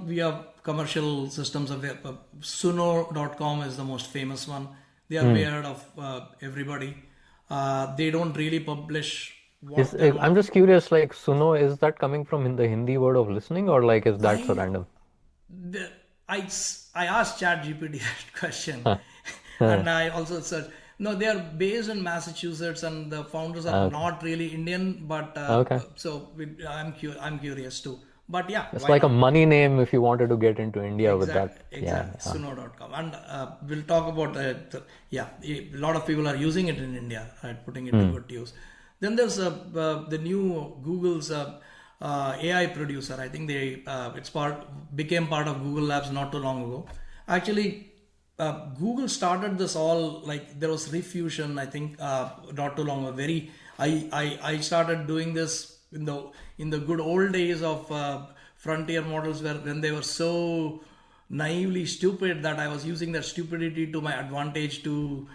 S3: we have commercial systems available. Suno.com is the most famous one. They are way ahead of everybody. They don't really publish what their
S1: I'm just curious, like Suno, is that coming from in the Hindi word of listening or like is that so
S3: I
S1: random?
S3: the, I asked ChatGPT that question,
S1: Huh.
S3: and I also said no. They are based in Massachusetts, and the founders are
S1: Okay.
S3: not really Indian. But
S1: Okay.
S3: I'm curious too. But yeah,
S1: It's
S3: why
S1: like a
S3: not?
S1: money name if you wanted to get into India with that. Yeah.
S3: Exactly. Suno.com, and we'll talk about yeah, a lot of people are using it in India, right? Putting it to good use. Then there's the new Google's AI producer. I think it's became part of Google Labs not too long ago. Actually, Google started this all like there was Diffusion. I think not too long ago. I started doing this in the good old days of frontier models where when they were so naively stupid that I was using their stupidity to my advantage to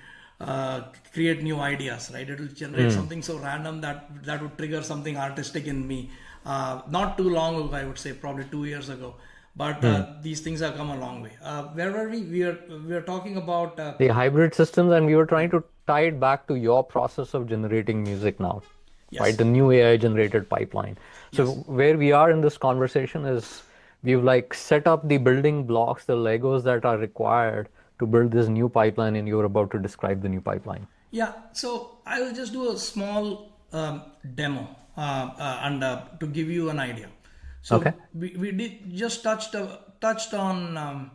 S3: create new ideas, right? It will generate something so random that would trigger something artistic in me. Not too long ago, I would say, probably 2 years ago. But these things have come a long way. Where were we? We are talking about
S1: The hybrid systems, and we were trying to tie it back to your process of generating music now, right?
S3: yes,
S1: The new AI generated pipeline. So
S3: yes.
S1: where we are in this conversation is we've like set up the building blocks, the Legos that are required to build this new pipeline, and you're about to describe the new pipeline.
S3: Yeah, so I will just do a small demo and to give you an idea.
S1: Okay.
S3: So we did just touched on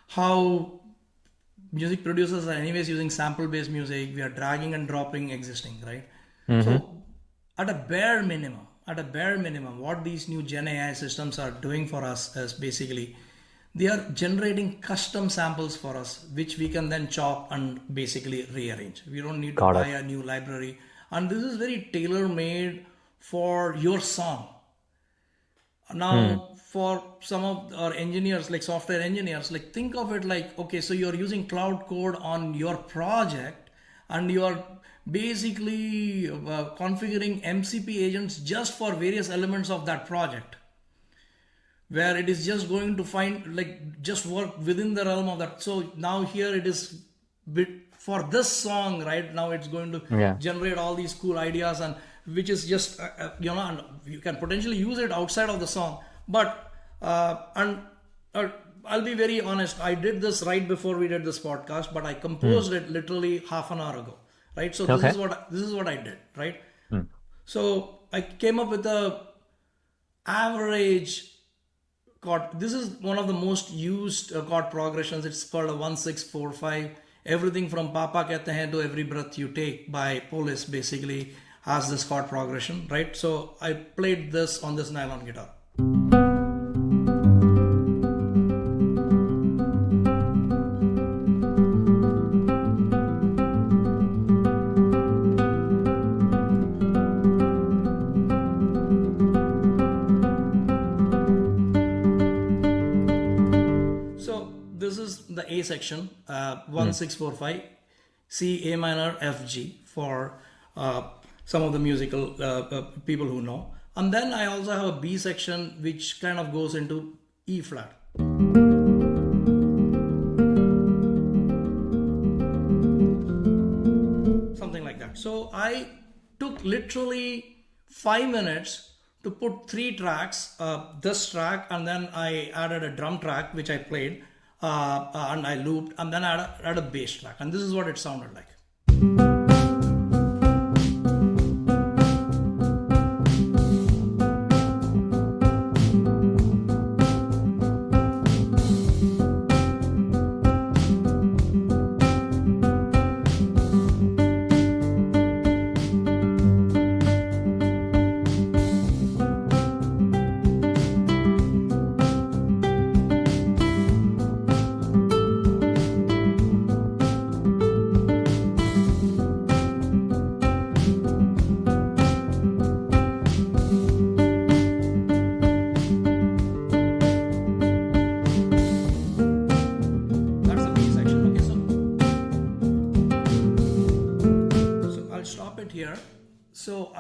S3: how music producers are anyways using sample-based music. We are dragging and dropping existing, right? So at a bare minimum, what these new Gen AI systems are doing for us is basically they are generating custom samples for us, which we can then chop and basically rearrange. We don't need to
S1: Got
S3: buy
S1: it.
S3: a new library. And this is very tailor made for your song. Now, for some of our engineers, like software engineers, like think of it like, okay, so you're using cloud code on your project and you're basically configuring MCP agents just for various elements of that project where it is just going to find like just work within the realm of that. So now here it is for this song right now it's going to
S1: Yeah.
S3: generate all these cool ideas and which is just and you can potentially use it outside of the song. But and I'll be very honest, I did this right before we did this podcast, but I composed it literally half an hour ago, right? So
S1: Okay.
S3: this is what I did, right? So I came up with a average chord. This is one of the most used chord progressions. It's called a 1-6-4-5. Everything from Papa Kehte Hain to Every Breath You Take by Police basically has this chord progression, right? So I played this on this nylon guitar. So this is the A section, 1-6-4-5, C, A minor, F, G for some of the musical people who know. And then I also have a B section which kind of goes into E flat. Something like that. So I took literally 5 minutes to put 3 tracks, this track, and then I added a drum track which I played and I looped, and then I added a bass track, and this is what it sounded like.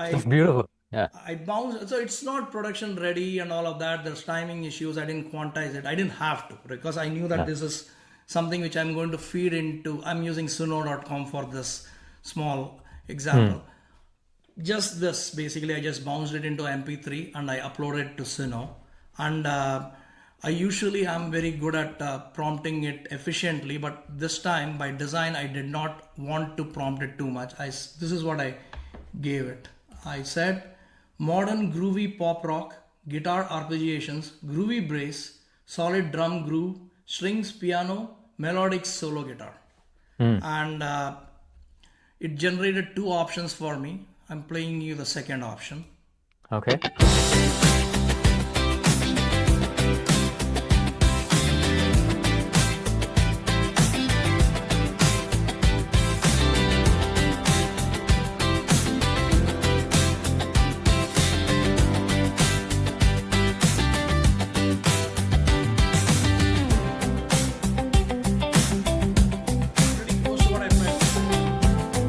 S1: It's
S3: I
S1: beautiful. Yeah.
S3: I bounced, so it's not production ready and all of that. There's timing issues. I didn't quantize it. I didn't have to because I knew that
S1: Yeah.
S3: this is something which I'm going to feed into. I'm using Suno.com for this small
S1: Hmm.
S3: example. Just this, basically, I just bounced it into MP3 and I uploaded it to Suno. And I usually am very good at prompting it efficiently, but this time by design, I did not want to prompt it too much. This is what I gave it. I said modern groovy pop rock, guitar arpeggiations, groovy bass, solid drum groove, strings, piano, melodic solo guitar.
S1: Hmm.
S3: And it generated two options for me. I'm playing you the second option.
S1: Okay.
S3: Pretty close to what I played.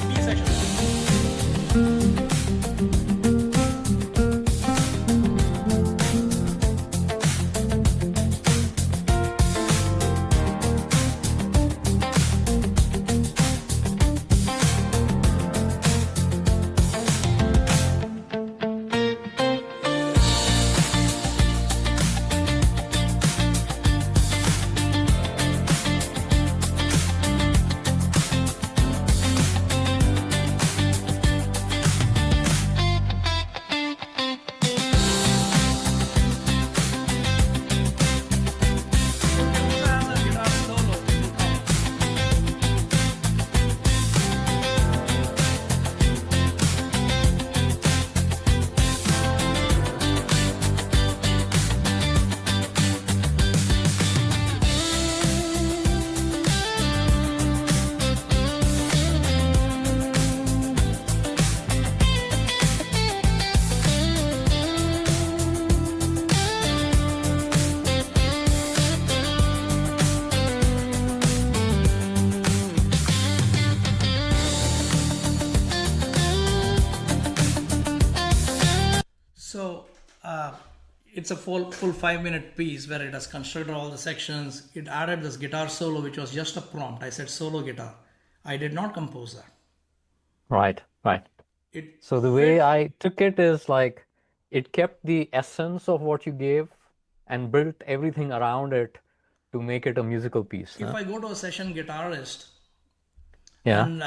S3: B section. Has a guitar solo. So it's a full 5 minute piece where it has constructed all the sections. It added this guitar solo, which was just a prompt. I said solo guitar. I did not compose that.
S1: Right. Right.
S3: It
S1: So the way
S3: fit.
S1: I took it is like it kept the essence of what you gave and built everything around it to make it a musical piece,
S3: If
S1: huh?
S3: I go to a session guitarist
S1: Yeah.
S3: and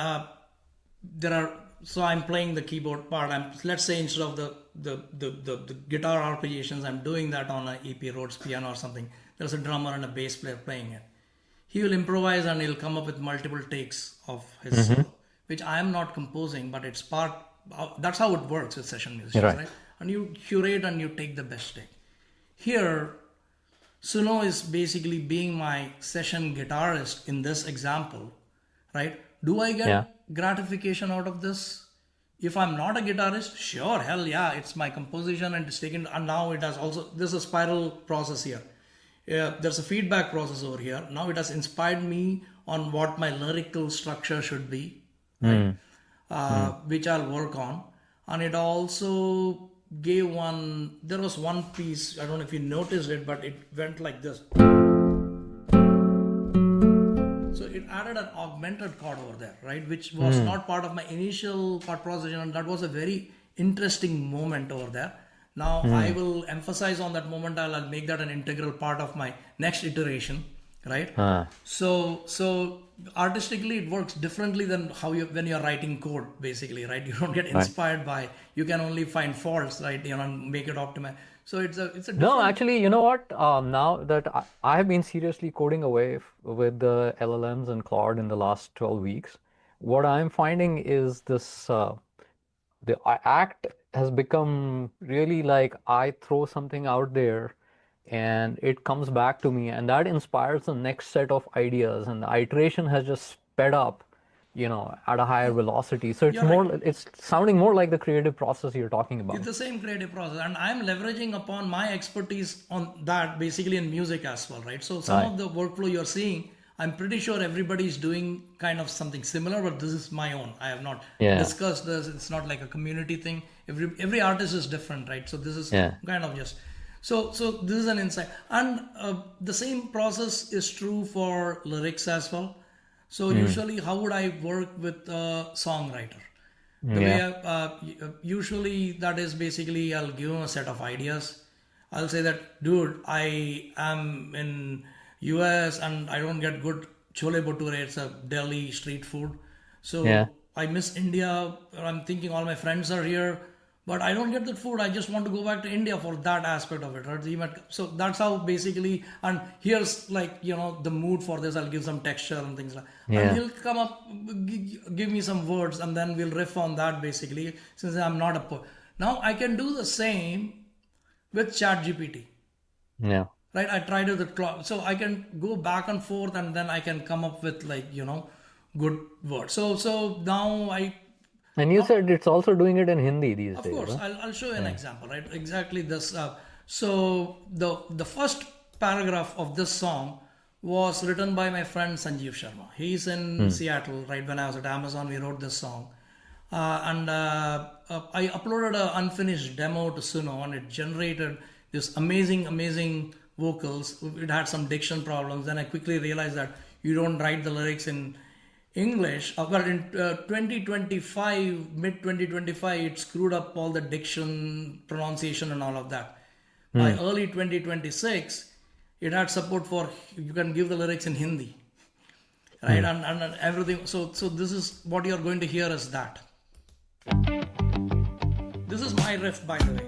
S3: there are, so I'm playing the keyboard part. Let's say instead of the guitar arpeggiations, I'm doing that on a EP Rhodes piano or something. There's a drummer and a bass player playing it. He will improvise and he'll come up with multiple takes of his
S1: Mm-hmm.
S3: solo, which I am not composing, but it's part. That's how it works with session
S1: You're
S3: musicians,
S1: right.
S3: right? And you curate and you take the best take. Here, Suno is basically being my session guitarist in this example, right? Do I
S1: Yeah.
S3: get gratification out of this? If I'm not a guitarist, sure, hell yeah, it's my composition and it's taken. And now it has also, there's a spiral process here. Yeah, there's a feedback process over here. Now it has inspired me on what my lyrical structure should be, right?
S1: Mm. Mm.
S3: Which I'll work on. And it also gave there was one piece, I don't know if you noticed it, but it went like this. So it added an augmented chord over there, right? Which was not part of my initial chord procession, and that was a very interesting moment over there. Now I will emphasize on that moment. I'll make that an integral part of my next iteration, right?
S1: Ah.
S3: So artistically it works differently than how you when you're writing code, basically, right? You don't get
S1: Right.
S3: inspired by, you can only find faults, right? And make it optimize. So it's a
S1: No,
S3: different.
S1: actually, you know what? Now that I have been seriously coding away with the LLMs and Claude in the last 12 weeks, what I'm finding is the act has become really like I throw something out there and it comes back to me, and that inspires the next set of ideas, and the iteration has just sped up at a higher velocity. So
S3: You're right.
S1: it's sounding more like the creative process you're talking about.
S3: It's the same creative process, and I'm leveraging upon my expertise on that basically in music as well, right? So some
S1: Right.
S3: of the workflow you're seeing, I'm pretty sure everybody's doing kind of something similar, but this is my own. I have not
S1: Yeah.
S3: discussed this. It's not like a community thing. Every artist is different, right? So this is
S1: Yeah.
S3: kind of just so this is an insight, and the same process is true for lyrics as well. So usually, how would I work with a songwriter? The way usually that is basically I'll give him a set of ideas. I'll say that, dude, I am in US and I don't get good chole bhature. It's a Delhi street food. So
S1: Yeah.
S3: I miss India. I'm thinking all my friends are here, but I don't get that food. I just want to go back to India for that aspect of it. Right? So that's how basically, and here's like, the mood for this. I'll give some texture and things like that.
S1: Yeah.
S3: And he'll come up, give me some words, and then we'll riff on that basically, since I'm not a poet. Now I can do the same with ChatGPT.
S1: Yeah.
S3: Right, I tried it with Claude, so I can go back and forth, and then I can come up with like good words. So now
S1: And you said it's also doing it in Hindi these
S3: of
S1: days,
S3: course,
S1: huh?
S3: I'll show you an example, right? Exactly this. So the first paragraph of this song was written by my friend Sanjeev Sharma. He's in Seattle, right? When I was at Amazon, we wrote this song. And I uploaded an unfinished demo to Suno, and it generated this amazing vocals. It had some diction problems. Then I quickly realized that you don't write the lyrics in English. Well, in 2025, mid 2025, it screwed up all the diction, pronunciation, and all of that. By early 2026, it had support for you can give the lyrics in Hindi, right? And everything. So this is what you're going to hear is that. This is my riff, by the way.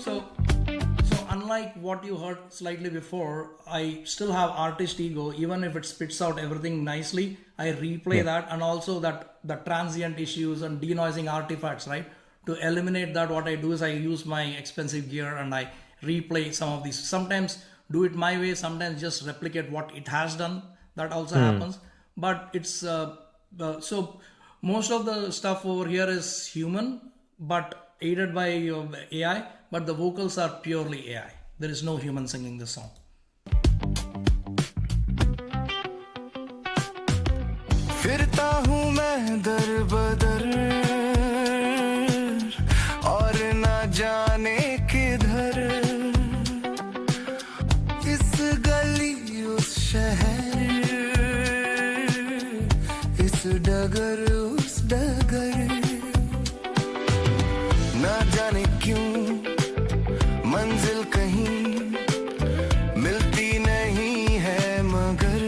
S3: So unlike what you heard slightly before, I still have artist ego. Even if it spits out everything nicely, I replay that, and also that the transient issues and denoising artifacts, right? To eliminate that, what I do is I use my expensive gear and I replay some of these. Sometimes do it my way, sometimes just replicate what it has done. That also happens. But it's so most of the stuff over here is human, but aided by AI. But the vocals are purely AI. There is no human singing this song.
S2: फिरता हूँ मैं दर बदर और ना जाने किधर इस गली उस शहर इस डगर उस डगर ना जाने क्यों मंजिल कहीं मिलती नहीं है मगर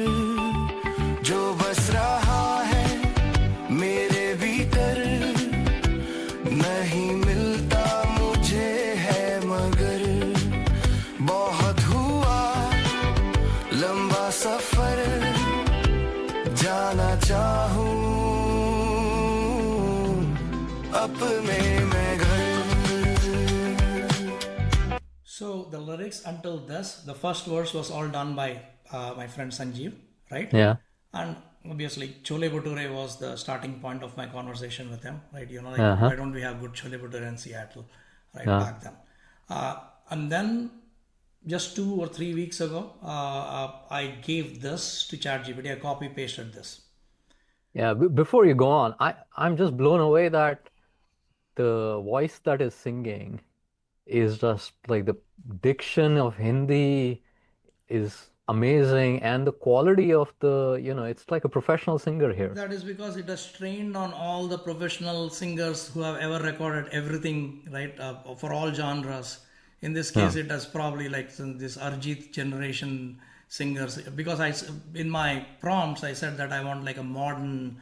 S2: जो बस रहा है मेरे भीतर नहीं मिलता मुझे है मगर बहुत हुआ लंबा सफर जाना चाहूं अपने में घर.
S3: So the lyrics until this, the first verse was all done by my friend Sanjeev, right?
S1: Yeah.
S3: And obviously, Chole Bhature was the starting point of my conversation with him, right? Like,
S1: Uh-huh.
S3: why don't we have good Chole Bhature in Seattle, right?
S1: Yeah.
S3: Back then. And then just 2 or 3 weeks ago, I gave this to ChatGPT. I copy pasted this.
S1: Yeah, before you go on, I'm just blown away that the voice that is singing is just like the diction of Hindi is amazing, and the quality of the, it's like a professional singer here.
S3: That is because it has trained on all the professional singers who have ever recorded everything, right? For all genres. In this case, it has probably like this Arjit generation singers. Because in my prompts, I said that I want like a modern,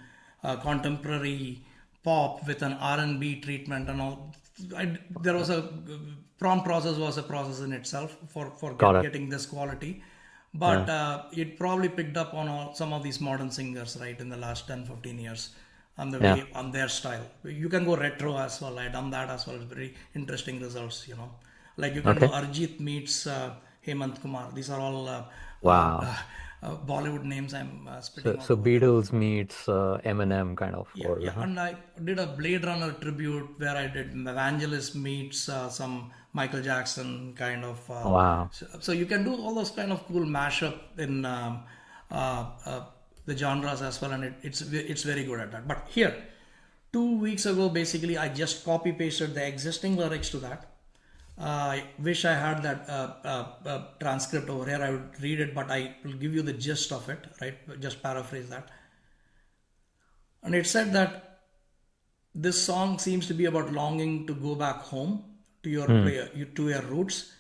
S3: contemporary pop with an R&B treatment and all. There was a prompt process was a process in itself for
S1: Got it.
S3: getting this quality. But it probably picked up on some of these modern singers, right, in the last 10, 15 years on the way, on their style. You can go retro as well. I've done that as well. It's very interesting results, Like you can do Arjit meets Hemant Kumar. These are all
S1: Wow.
S3: Bollywood names I'm
S1: So,
S3: spitting out
S1: so
S3: over there.
S1: Beatles meets Eminem kind of,
S3: Yeah,
S1: or
S3: yeah, and I did a Blade Runner tribute where I did Evangelist meets some Michael Jackson kind of.
S1: wow.
S3: So you can do all those kind of cool mashup in the genres as well, and it's very good at that. But here, 2 weeks ago, basically, I just copy pasted the existing lyrics to that. I wish I had that transcript over here. I would read it, but I will give you the gist of it, right? Just paraphrase that. And it said that this song seems to be about longing to go back home to your to your roots.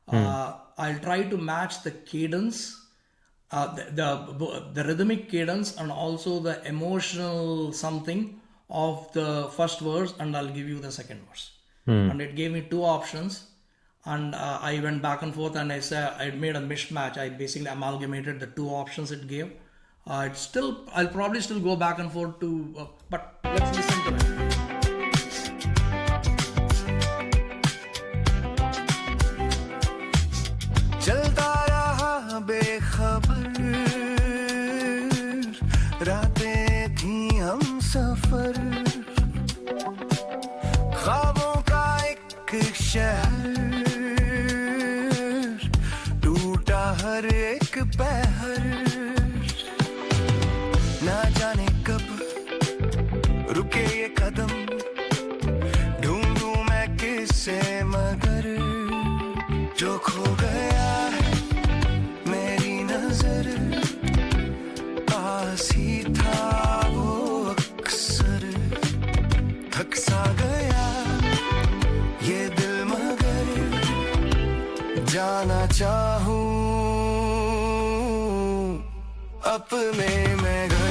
S3: I'll try to match the cadence, the rhythmic cadence, and also the emotional something of the first verse, and I'll give you the second verse. And it gave me two options, and I went back and forth, and I said I made a mismatch. I basically amalgamated the two options it gave. I'll probably still go back and forth to, but let's listen to it.
S2: चलता रहा बेखबर रातें थी हम सफर ख्वाबों का एक शहर टूटा हर एक पहर ना जाने कब रुके ये कदम ढूंढूं मैं किससे मगर जो खो गया है मेरी नजर पास ही था वो अक्सर थक सा गया ये दिल मगर जाना चाहूं अपने मैं घर.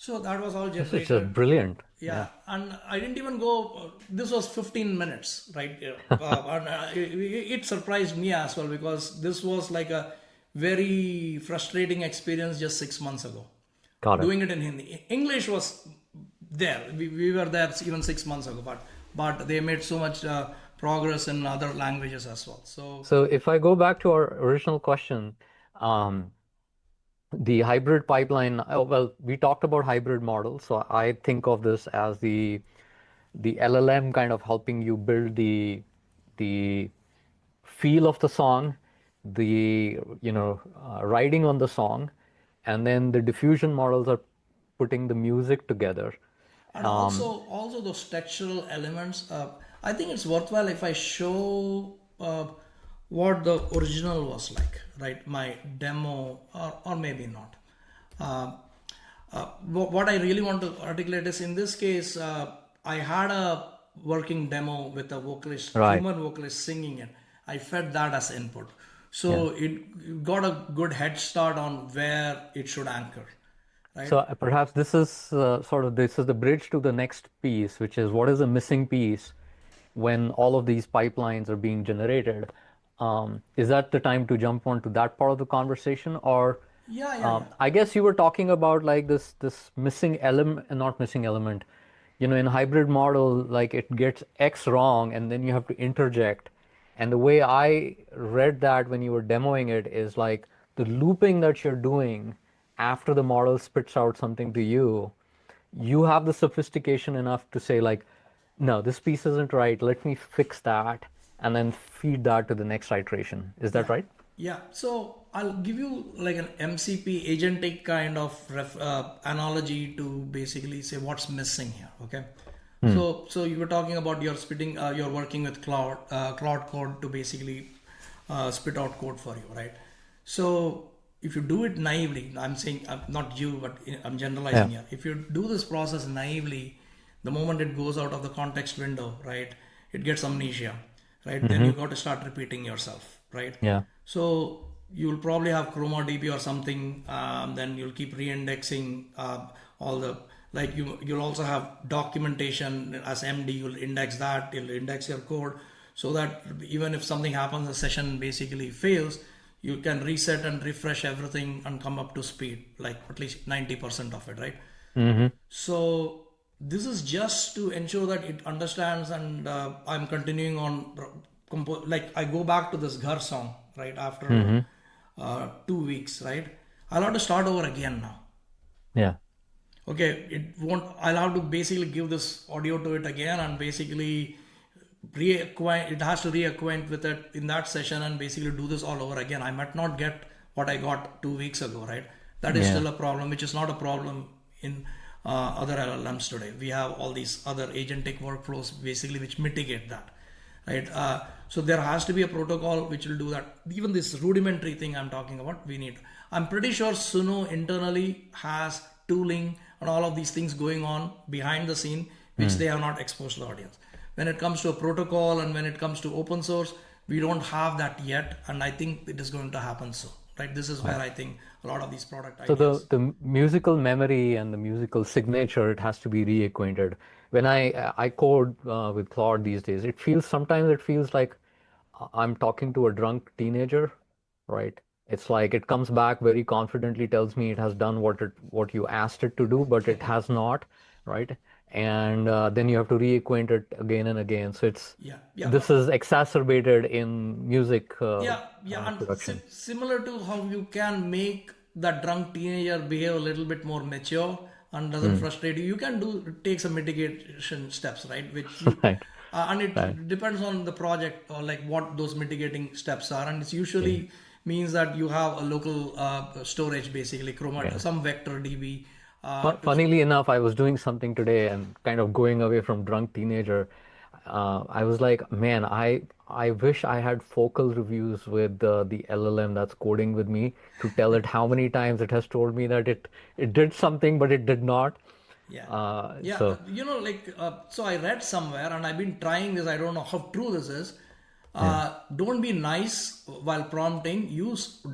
S3: So that was all
S1: This is
S3: generated.
S1: just brilliant.
S3: Yeah, and I didn't even go. This was 15 minutes, right? And it surprised me as well because this was like a very frustrating experience just 6 months ago.
S1: Got it.
S3: Doing it in Hindi. English was there. We were there even 6 months ago, but they made so much progress in other languages as well.
S1: So if I go back to our original question, the hybrid pipeline, well, we talked about hybrid models. So I think of this as the LLM kind of helping you build the feel of the song, the writing on the song, and then the diffusion models are putting the music together.
S3: And also those textural elements. I think it's worthwhile if I show what the original was like, right? My demo, or maybe not. What I really want to articulate is in this case, I had a working demo with a vocalist,
S1: Right.
S3: human vocalist singing it. I fed that as input. So it got a good head start on where it should anchor. Right?
S1: So perhaps this is this is the bridge to the next piece, which is what is the missing piece when all of these pipelines are being generated. Is that the time to jump onto that part of the conversation, or
S3: Yeah.
S1: I guess you were talking about like this missing element, not missing element. In hybrid model, like it gets X wrong, and then you have to interject. And the way I read that when you were demoing it is like the looping that you're doing after the model spits out something to you, you have the sophistication enough to say like, no, this piece isn't right. Let me fix that and then feed that to the next iteration. Is that right?
S3: Yeah, so I'll give you like an MCP agentic kind of analogy to basically say what's missing here. Okay, so you were talking about you're working with cloud code to basically spit out code for you, right? So if you do it naively, I'm saying not you, but I'm generalizing here. If you do this process naively, the moment it goes out of the context window, right, it gets amnesia, right? Then you got to start repeating yourself, right?
S1: Yeah.
S3: So you'll probably have ChromaDB or something. Then you'll keep re-indexing all the you'll also have documentation as MD. You'll index that. You'll index your code so that even if something happens, the session basically fails, you can reset and refresh everything and come up to speed, like at least 90% of it, right? So this is just to ensure that it understands, and I'm continuing on like I go back to this Ghar song right after 2 weeks, right? I'll have to start over again now.
S1: Yeah.
S3: Okay, I'll have to basically give this audio to it again and basically it has to reacquaint with it in that session and basically do this all over again. I might not get what I got 2 weeks ago, right? That is still a problem, which is not a problem in other LLMs today. We have all these other agentic workflows basically which mitigate that, right? So there has to be a protocol which will do that. Even this rudimentary thing I'm talking about, we need. I'm pretty sure Suno internally has tooling and all of these things going on behind the scene, which they have not exposed to the audience. When it comes to a protocol and when it comes to open source, we don't have that yet, and I think it is going to happen soon. Right? This is where I think a lot of these product ideas.
S1: So the musical memory and the musical signature, it has to be reacquainted. When I code with Claude these days, sometimes it feels like I'm talking to a drunk teenager, right? It's like it comes back very confidently, tells me it has done what you asked it to do, but it has not, right? And then you have to reacquaint it again and again. So this is exacerbated in music
S3: and
S1: production.
S3: similar to how you can make that drunk teenager behave a little bit more mature and doesn't frustrate you. You can take some mitigation steps, right?
S1: Right.
S3: And it depends on the project or like what those mitigating steps are, and it's usually means that you have a local storage, basically some vector DB.
S1: Funnily enough, I was doing something today and kind of going away from drunk teenager. I was like, man, I wish I had focal reviews with the LLM that's coding with me to tell it how many times it has told me that it did something, but it did not.
S3: So I read somewhere, and I've been trying this. I don't know how true this is. Don't be nice while prompting.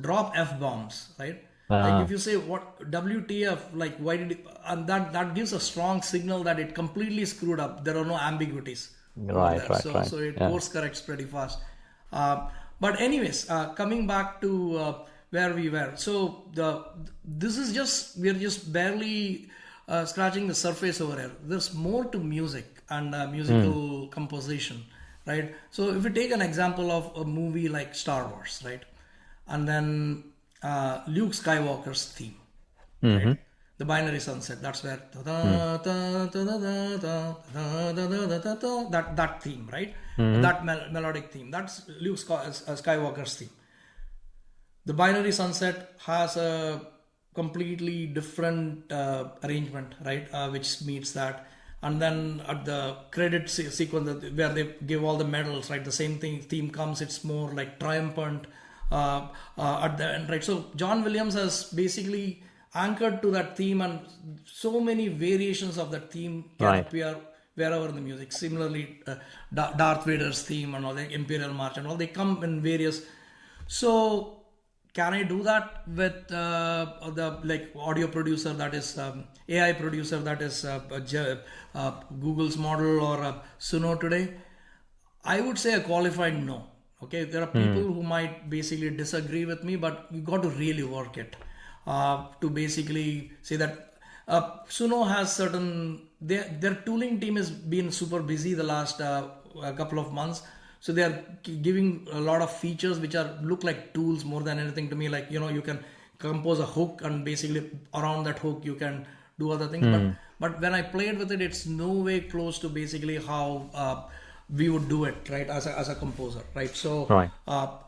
S3: Drop F-bombs, right? Like if you say what WTF, like why did it, and that gives a strong signal that it completely screwed up. There are no ambiguities.
S1: Right.
S3: So it course corrects pretty fast. But anyways, coming back to where we were. So we're just barely scratching the surface over here. There's more to music and musical composition, right? So if we take an example of a movie like Star Wars, right? And then Luke Skywalker's theme, right? The binary sunset, that's where that theme, right? That melodic theme, that's Luke Skywalker's theme. The binary sunset has a completely different arrangement, right? Which meets that. And then at the credit sequence where they give all the medals, right? The same theme comes, it's more like triumphant at the end, right? So John Williams has basically anchored to that theme, and so many variations of that theme can appear wherever in the music. Similarly, Darth Vader's theme and all the Imperial March and all, they come in various. So can I do that with the like audio producer that is AI producer that is Google's model or Suno today? I would say a qualified no. Okay, there are people who might basically disagree with me, but you got to really work it to basically say that Suno has their tooling team has been super busy the last couple of months. So they are giving a lot of features which look like tools more than anything to me. Like, you can compose a hook and basically around that hook you can do other things. But when I played with it, it's no way close to basically how we would do it, right, as a composer, right? So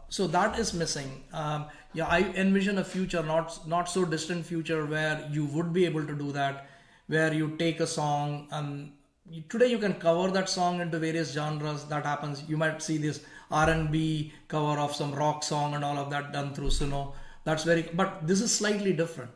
S3: so that is missing. I envision a future, not so distant future, where you would be able to do that, where you take a song and today you can cover that song into various genres. That happens. You might see this R&B cover of some rock song and all of that done through Suno. But this is slightly different.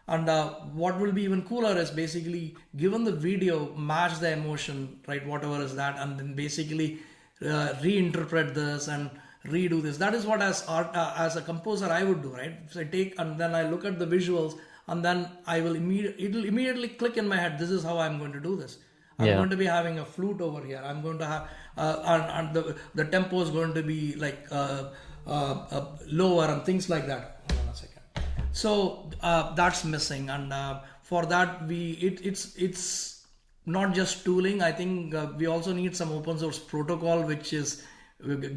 S3: And what will be even cooler is basically, given the video, match the emotion, right, whatever is that, and then basically reinterpret this and redo this. That is what as a composer I would do, right? So I take and then I look at the visuals, and then it'll immediately click in my head. This is how I'm going to do this. I'm going to be having a flute over here. I'm going to have and the tempo is going to be like lower and things like that. Hold on a second. So that's missing, and for that it's not just tooling. I think we also need some open source protocol which is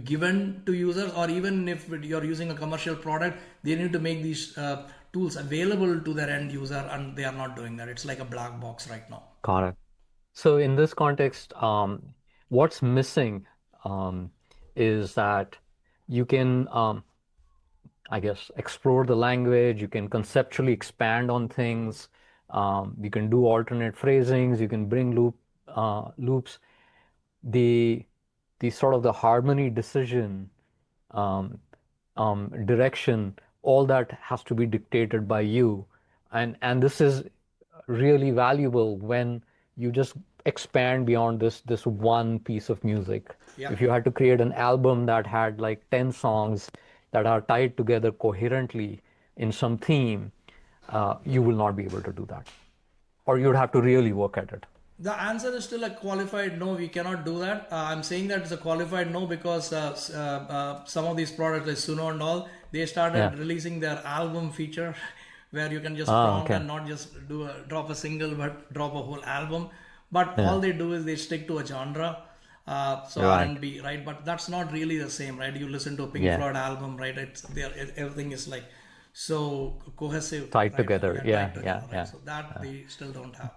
S3: given to users, or even if you're using a commercial product, they need to make these tools available to their end user, and they are not doing that. It's like a black box right now.
S1: Got it. So in this context, what's missing is that you can, I guess, explore the language, you can conceptually expand on things, you can do alternate phrasings, you can bring loops. The sort of the harmony decision, um, direction, all that has to be dictated by you. And this is really valuable when you just expand beyond this one piece of music.
S3: Yeah.
S1: If you had to create an album that had like 10 songs that are tied together coherently in some theme, you will not be able to do that. Or you'd have to really work at it.
S3: The answer is still a qualified no. We cannot do that. I'm saying that it's a qualified no because some of these products like Suno and all, they started releasing their album feature where you can just prompt and not just drop a single but drop a whole album. But all they do is they stick to a genre. So R&B, right? But that's not really the same, right? You listen to a Pink Floyd album, right? It's there. Everything is like so cohesive,
S1: tied together.
S3: So that they still don't have.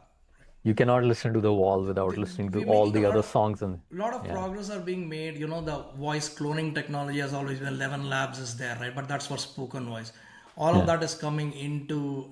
S1: You cannot listen to The Wall without listening to all the other songs. And
S3: a lot of progress are being made. You know, the voice cloning technology has always been, 11 Labs is there, right? But that's for spoken voice. All of that is coming into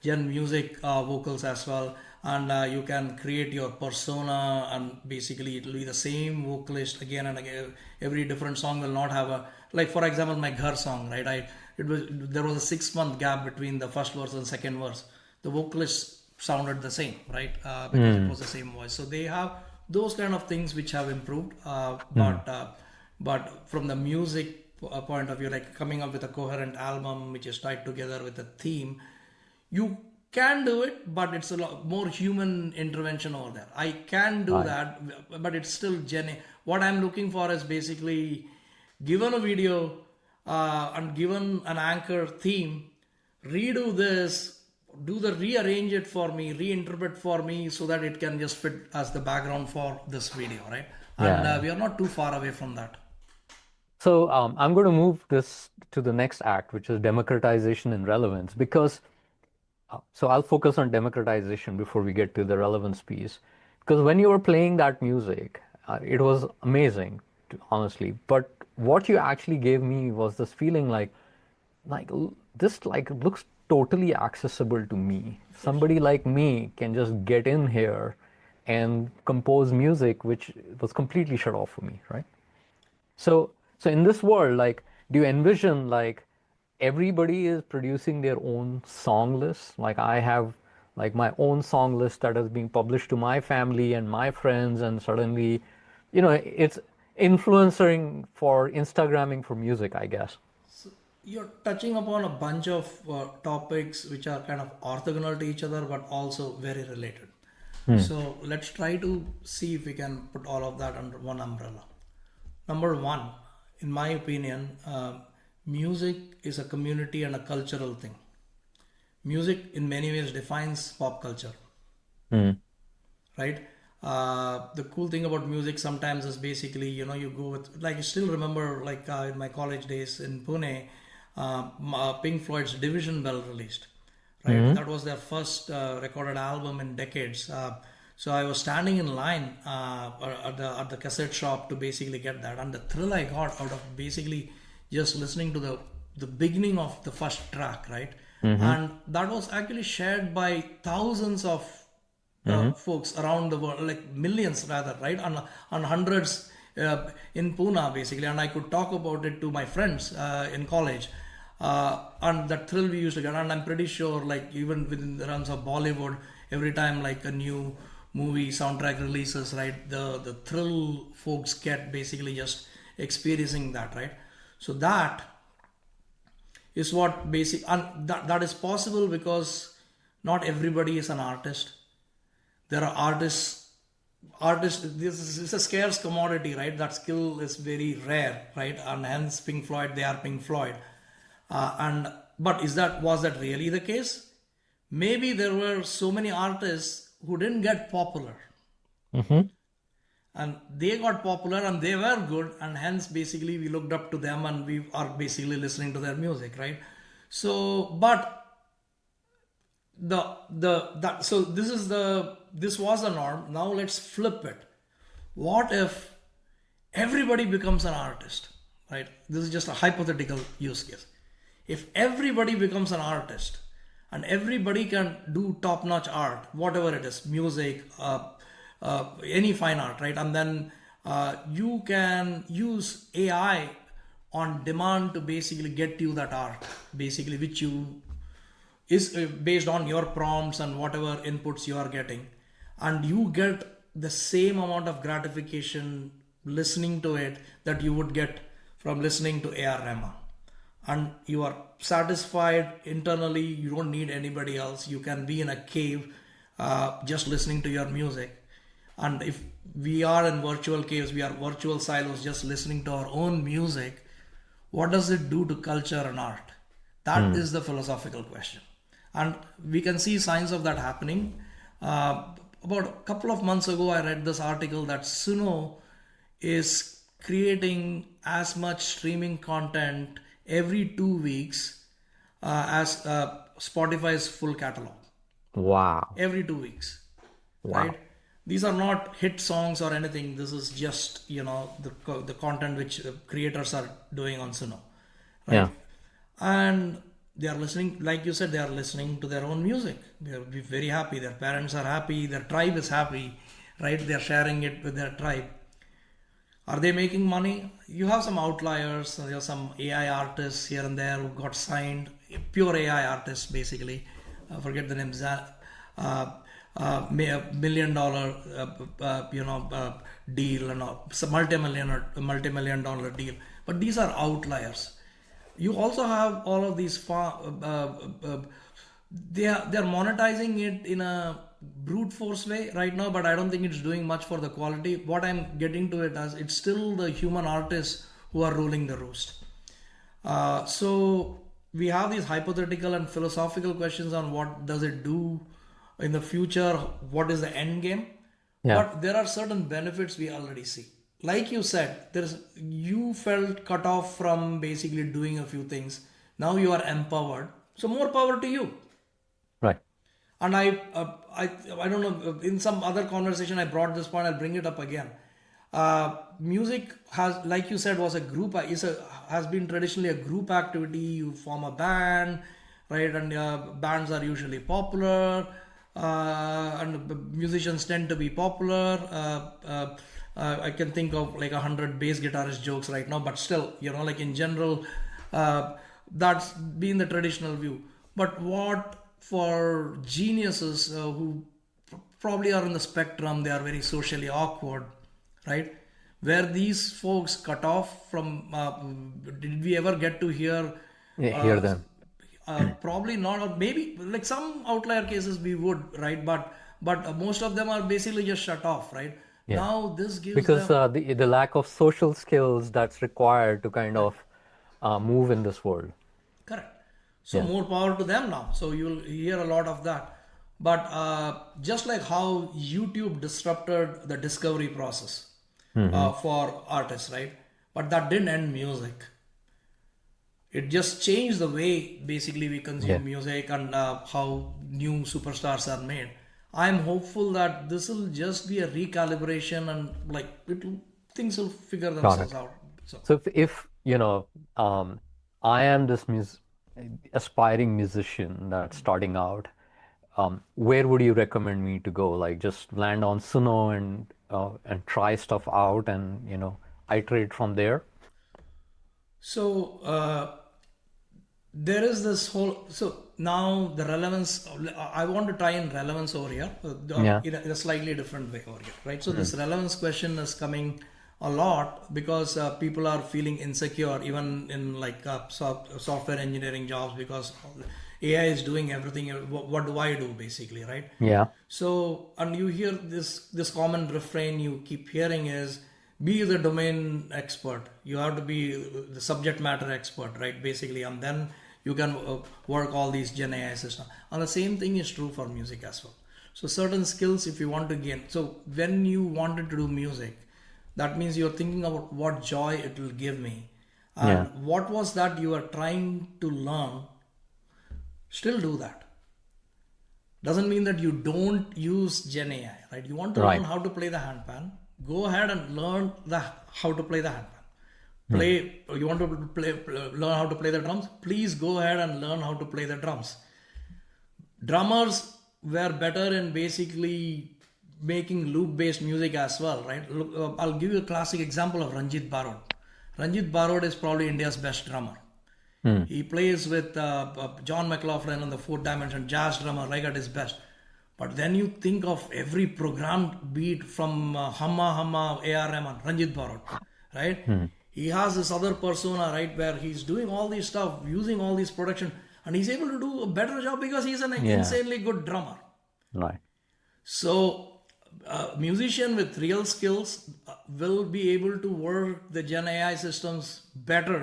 S3: gen music vocals as well. And you can create your persona, and basically it will be the same vocalist again and again. Every different song will not have a, like for example, my Ghar song, right? There was a 6-month gap between the first verse and second verse. The vocalist sounded the same, right? Because it was the same voice. So they have those kind of things which have improved. But from the music point of view, like coming up with a coherent album which is tied together with a theme, you can do it, but it's a lot more human intervention over there. I can do that, but it's still what I'm looking for is basically given a video and given an anchor theme, redo this, rearrange it for me, reinterpret for me so that it can just fit as the background for this video, right? And we are not too far away from that.
S1: So I'm going to move this to the next act, which is democratization and relevance, because so I'll focus on democratization before we get to the relevance piece. Because when you were playing that music, it was amazing, honestly. But what you actually gave me was this feeling like this looks totally accessible to me. Somebody like me can just get in here and compose music which was completely shut off for me, right? So in this world, like, do you envision like everybody is producing their own song list? Like I have like my own song list that is being published to my family and my friends, and suddenly, it's influencing for Instagramming for music, I guess.
S3: You're touching upon a bunch of topics which are kind of orthogonal to each other, but also very related. So let's try to see if we can put all of that under one umbrella. Number one, in my opinion, music is a community and a cultural thing. Music in many ways defines pop culture, right? The cool thing about music sometimes is basically, you go with, like, I still remember, like in my college days in Pune, Pink Floyd's Division Bell released, right? That was their first recorded album in decades. So I was standing in line at the cassette shop to basically get that, and the thrill I got out of basically just listening to the beginning of the first track, right? And that was actually shared by thousands of folks around the world, like millions rather, right? On hundreds in Pune basically, and I could talk about it to my friends in college. And that thrill we used to get, and I'm pretty sure, like, even within the realms of Bollywood, every time like a new movie soundtrack releases, right, the thrill folks get basically just experiencing that, right? So that is what and that is possible because not everybody is an artist. There are artists, this is a scarce commodity, right? That skill is very rare, right? And hence Pink Floyd, they are Pink Floyd. But was that really the case? Maybe there were so many artists who didn't get popular. and they got popular and they were good, and hence basically we looked up to them and we are basically listening to their music, right? So, but so this was the norm. Now let's flip it. What if everybody becomes an artist, right? This is just a hypothetical use case. If everybody becomes an artist and everybody can do top-notch art, whatever it is, music, any fine art, right? And then you can use AI on demand to basically get you that art, basically, which you is based on your prompts and whatever inputs you are getting, and you get the same amount of gratification listening to it that you would get from listening to AR Rahman, and you are satisfied internally. You don't need anybody else. You can be in a cave just listening to your music. And if we are in virtual caves, we are virtual silos just listening to our own music, what does it do to culture and art? That is the philosophical question. And we can see signs of that happening. About a couple of months ago, I read this article that Suno is creating as much streaming content every 2 weeks as Spotify's full catalog.
S1: Wow.
S3: Every 2 weeks.
S1: Wow.
S3: Right? These are not hit songs or anything. This is just, the content which creators are doing on Suno. Right?
S1: Yeah.
S3: And they are listening, like you said, they are listening to their own music. They are very happy. Their parents are happy. Their tribe is happy, right? They are sharing it with their tribe. Are they making money? You have some outliers. There are some AI artists here and there who got signed. Pure AI artists, basically. Forget the names. $1 million, deal, and multi-million dollar deal. But these are outliers. You also have all of these they're monetizing it in a brute force way right now, but I don't think it's doing much for the quality. What I'm getting to it as, it's still the human artists who are ruling the roost. So we have these hypothetical and philosophical questions on what does it do in the future, what is the end game.
S1: Yeah.
S3: But there are certain benefits we already see. Like you said, you felt cut off from basically doing a few things. Now you are empowered. So more power to you.
S1: Right.
S3: And I don't know, in some other conversation I brought this point, I'll bring it up again. Music has, like you said, was a group, has been traditionally a group activity. You form a band, right? And bands are usually popular, and musicians tend to be popular. I can think of like 100 bass guitarist jokes right now, but still, like in general, that's been the traditional view. But what for geniuses who probably are on the spectrum, they are very socially awkward, right? Where these folks cut off from, did we ever get to hear?
S1: Hear them.
S3: Probably not, or maybe like some outlier cases we would, right? But most of them are basically just shut off, right?
S1: Yeah.
S3: Now this gives
S1: Because
S3: them
S1: the lack of social skills that's required to kind of move in this world.
S3: correct. So more power to them now. So you'll hear a lot of that. But just like how YouTube disrupted the discovery process for artists, right? But that didn't end music. It just changed the way basically we consume music and how new superstars are made. I'm hopeful that this will just be a recalibration and like things will figure themselves out.
S1: So if I am this aspiring musician that's starting out, where would you recommend me to go? Like just land on Suno and try stuff out and iterate from there?
S3: So there is this whole, so now the relevance, I want to tie in relevance over here in a slightly different way over here, right? So this relevance question is coming a lot because people are feeling insecure even in like software engineering jobs because AI is doing everything. What do I do basically, right?
S1: Yeah.
S3: So, and you hear this common refrain you keep hearing is, be the domain expert. You have to be the subject matter expert, right? Basically, and then you can work all these Gen AI systems. And the same thing is true for music as well. So certain skills, if you want to gain. So when you wanted to do music, that means you're thinking about what joy it will give me,
S1: Yeah.
S3: and what was that you are trying to learn. Still do that. Doesn't mean that you don't use Gen AI, right? You want to learn
S1: Right.
S3: how to play the handpan, go ahead and learn the how to play the handpan.
S1: Hmm.
S3: You want to learn how to play the drums, please go ahead and learn how to play the drums. Drummers were better in basically making loop based music as well, right? Look, I'll give you a classic example of Ranjit Barod. Ranjit Barod is probably India's best drummer.
S1: Hmm.
S3: He plays with John McLaughlin on the fourth dimension, jazz drummer, like at his best. But then you think of every programmed beat from Hamma Hamma A.R. Rahman, Ranjit Barod, right?
S1: Hmm.
S3: He has this other persona, right, where he's doing all this stuff, using all these production, and he's able to do a better job because he's an
S1: Yeah.
S3: insanely good drummer.
S1: Right.
S3: So, a musician with real skills will be able to work the Gen AI systems better,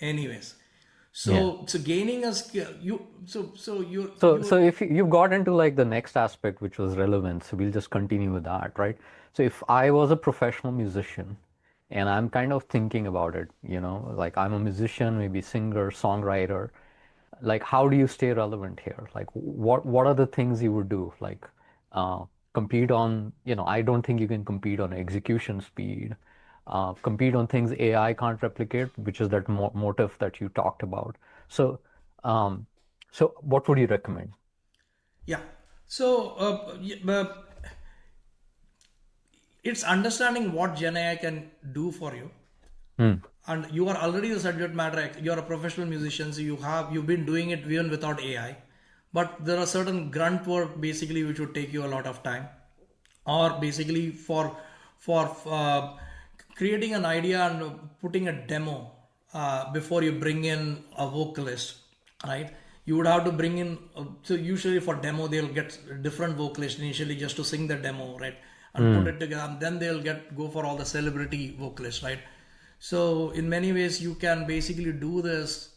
S3: anyways.
S1: Yeah.
S3: So gaining a skill,
S1: So if you've got into like the next aspect, which was relevance, so we'll just continue with that, right? So if I was a professional musician and I'm kind of thinking about it, like I'm a musician, maybe singer, songwriter, like how do you stay relevant here? Like what are the things you would do? Like uh, compete on, I don't think you can compete on execution speed, compete on things AI can't replicate, which is that motive that you talked about. So, um, so what would you recommend?
S3: yeah. So it's understanding what Gen AI can do for you,
S1: Hmm.
S3: and you are already the subject matter. You're a professional musician, so you've been doing it even without AI. But there are certain grunt work basically which would take you a lot of time, or basically for creating an idea and putting a demo before you bring in a vocalist, right? You would have to bring in, so usually for demo they'll get different vocalists initially just to sing the demo, right, and put it together, and then they'll go for all the celebrity vocalists, right? So in many ways you can basically do this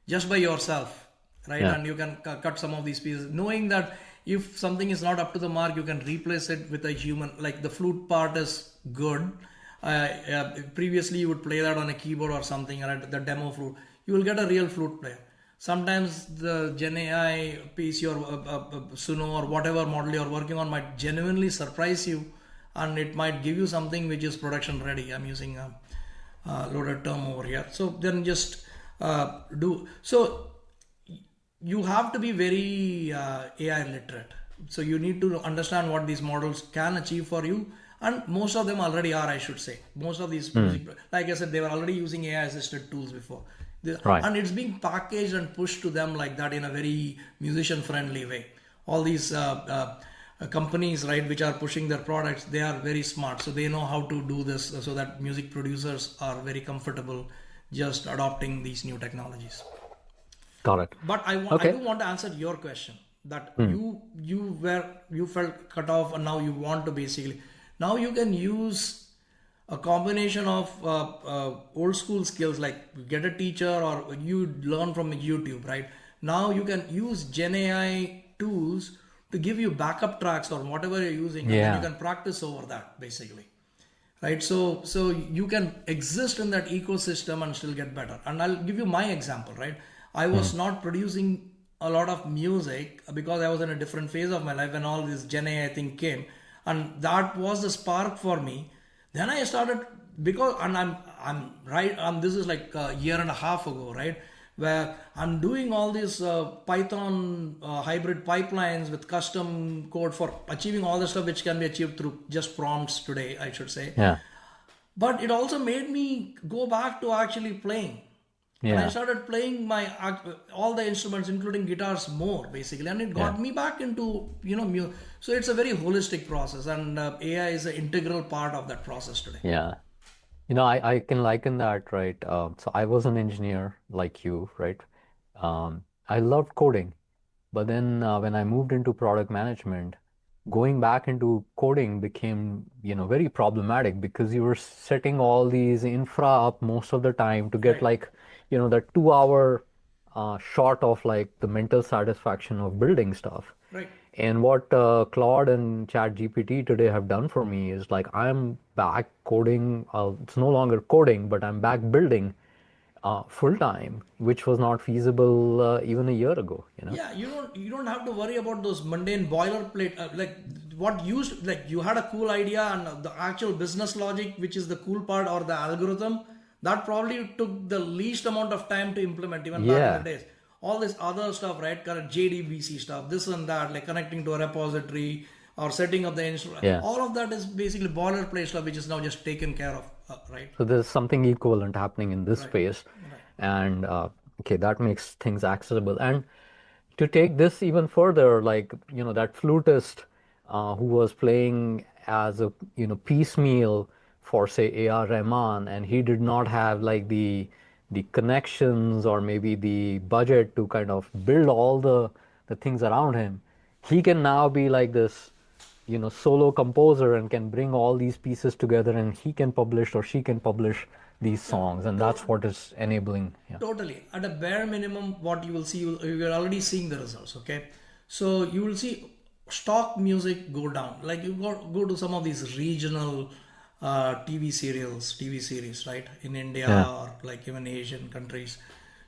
S3: just by yourself, right?
S1: Yeah.
S3: And you can cut some of these pieces, knowing that if something is not up to the mark, you can replace it with a human. Like the flute part is good. Previously, you would play that on a keyboard or something, right? The demo flute. You will get a real flute player. Sometimes the Gen AI piece, your Suno or whatever model you're working on might genuinely surprise you, and it might give you something which is production ready. I'm using a loaded term over here. So then just do so. You have to be very AI literate. So you need to understand what these models can achieve for you. And most of them already are, I should say. Most of these music, like I said, they were already using AI assisted tools before.
S1: Right.
S3: And it's being packaged and pushed to them like that in a very musician friendly way. All these companies, right, which are pushing their products, they are very smart. So they know how to do this so that music producers are very comfortable just adopting these new technologies.
S1: Got it.
S3: But I
S1: Okay.
S3: do want to answer your question that you felt cut off and now you want to basically, now you can use a combination of old school skills like get a teacher or you learn from YouTube, right? Now you can use Gen AI tools to give you backup tracks or whatever you're using, and then
S1: Yeah.
S3: you can practice over that basically, right? So you can exist in that ecosystem and still get better. And I'll give you my example, right? I was not producing a lot of music because I was in a different phase of my life when all this Gen AI thing came, and that was the spark for me. Then I started, because, and I'm right, and this is like a year and a half ago, right, where I'm doing all these Python hybrid pipelines with custom code for achieving all the stuff which can be achieved through just prompts today, I should say.
S1: Yeah.
S3: But it also made me go back to actually playing. And I
S1: Yeah.
S3: started playing my all the instruments, including guitars, more basically, and it got
S1: Yeah.
S3: me back into So it's a very holistic process, and AI is an integral part of that process today.
S1: Yeah. I can liken that, right? So I was an engineer like you, right? I loved coding, but then when I moved into product management, going back into coding became, very problematic because you were setting all these infra up most of the time to get
S3: Right,
S1: like, that 2 hour shot of like the mental satisfaction of building stuff.
S3: right.
S1: And what Claude and ChatGPT today have done for me is like I'm back coding. It's no longer coding, but I'm back building full time, which was not feasible even a year ago, you know?
S3: Yeah, you don't have to worry about those mundane boilerplate like what used like you had a cool idea and the actual business logic, which is the cool part, or the algorithm that probably took the least amount of time to implement even back in the
S1: Yeah,
S3: days. All this other stuff, right? Current JDBC stuff, this and that, like connecting to a repository or setting up the instrument.
S1: yeah.
S3: All of that is basically boilerplate stuff, which is now just taken care of, right?
S1: So there's something equivalent happening in this
S3: Right.
S1: space,
S3: Right.
S1: and okay, that makes things accessible. And to take this even further, like that flutist who was playing as a piecemeal for say A.R. Rahman, and he did not have like the connections or maybe the budget to kind of build all the things around him. He can now be like this solo composer and can bring all these pieces together, and he can publish or she can publish these
S3: Yeah.
S1: songs, and that's what is enabling. Yeah.
S3: Totally. At a bare minimum, what you will see, you're already seeing the results, okay? So you will see stock music go down. Like you go to some of these regional TV series, right? In India
S1: Yeah.
S3: or like even Asian countries.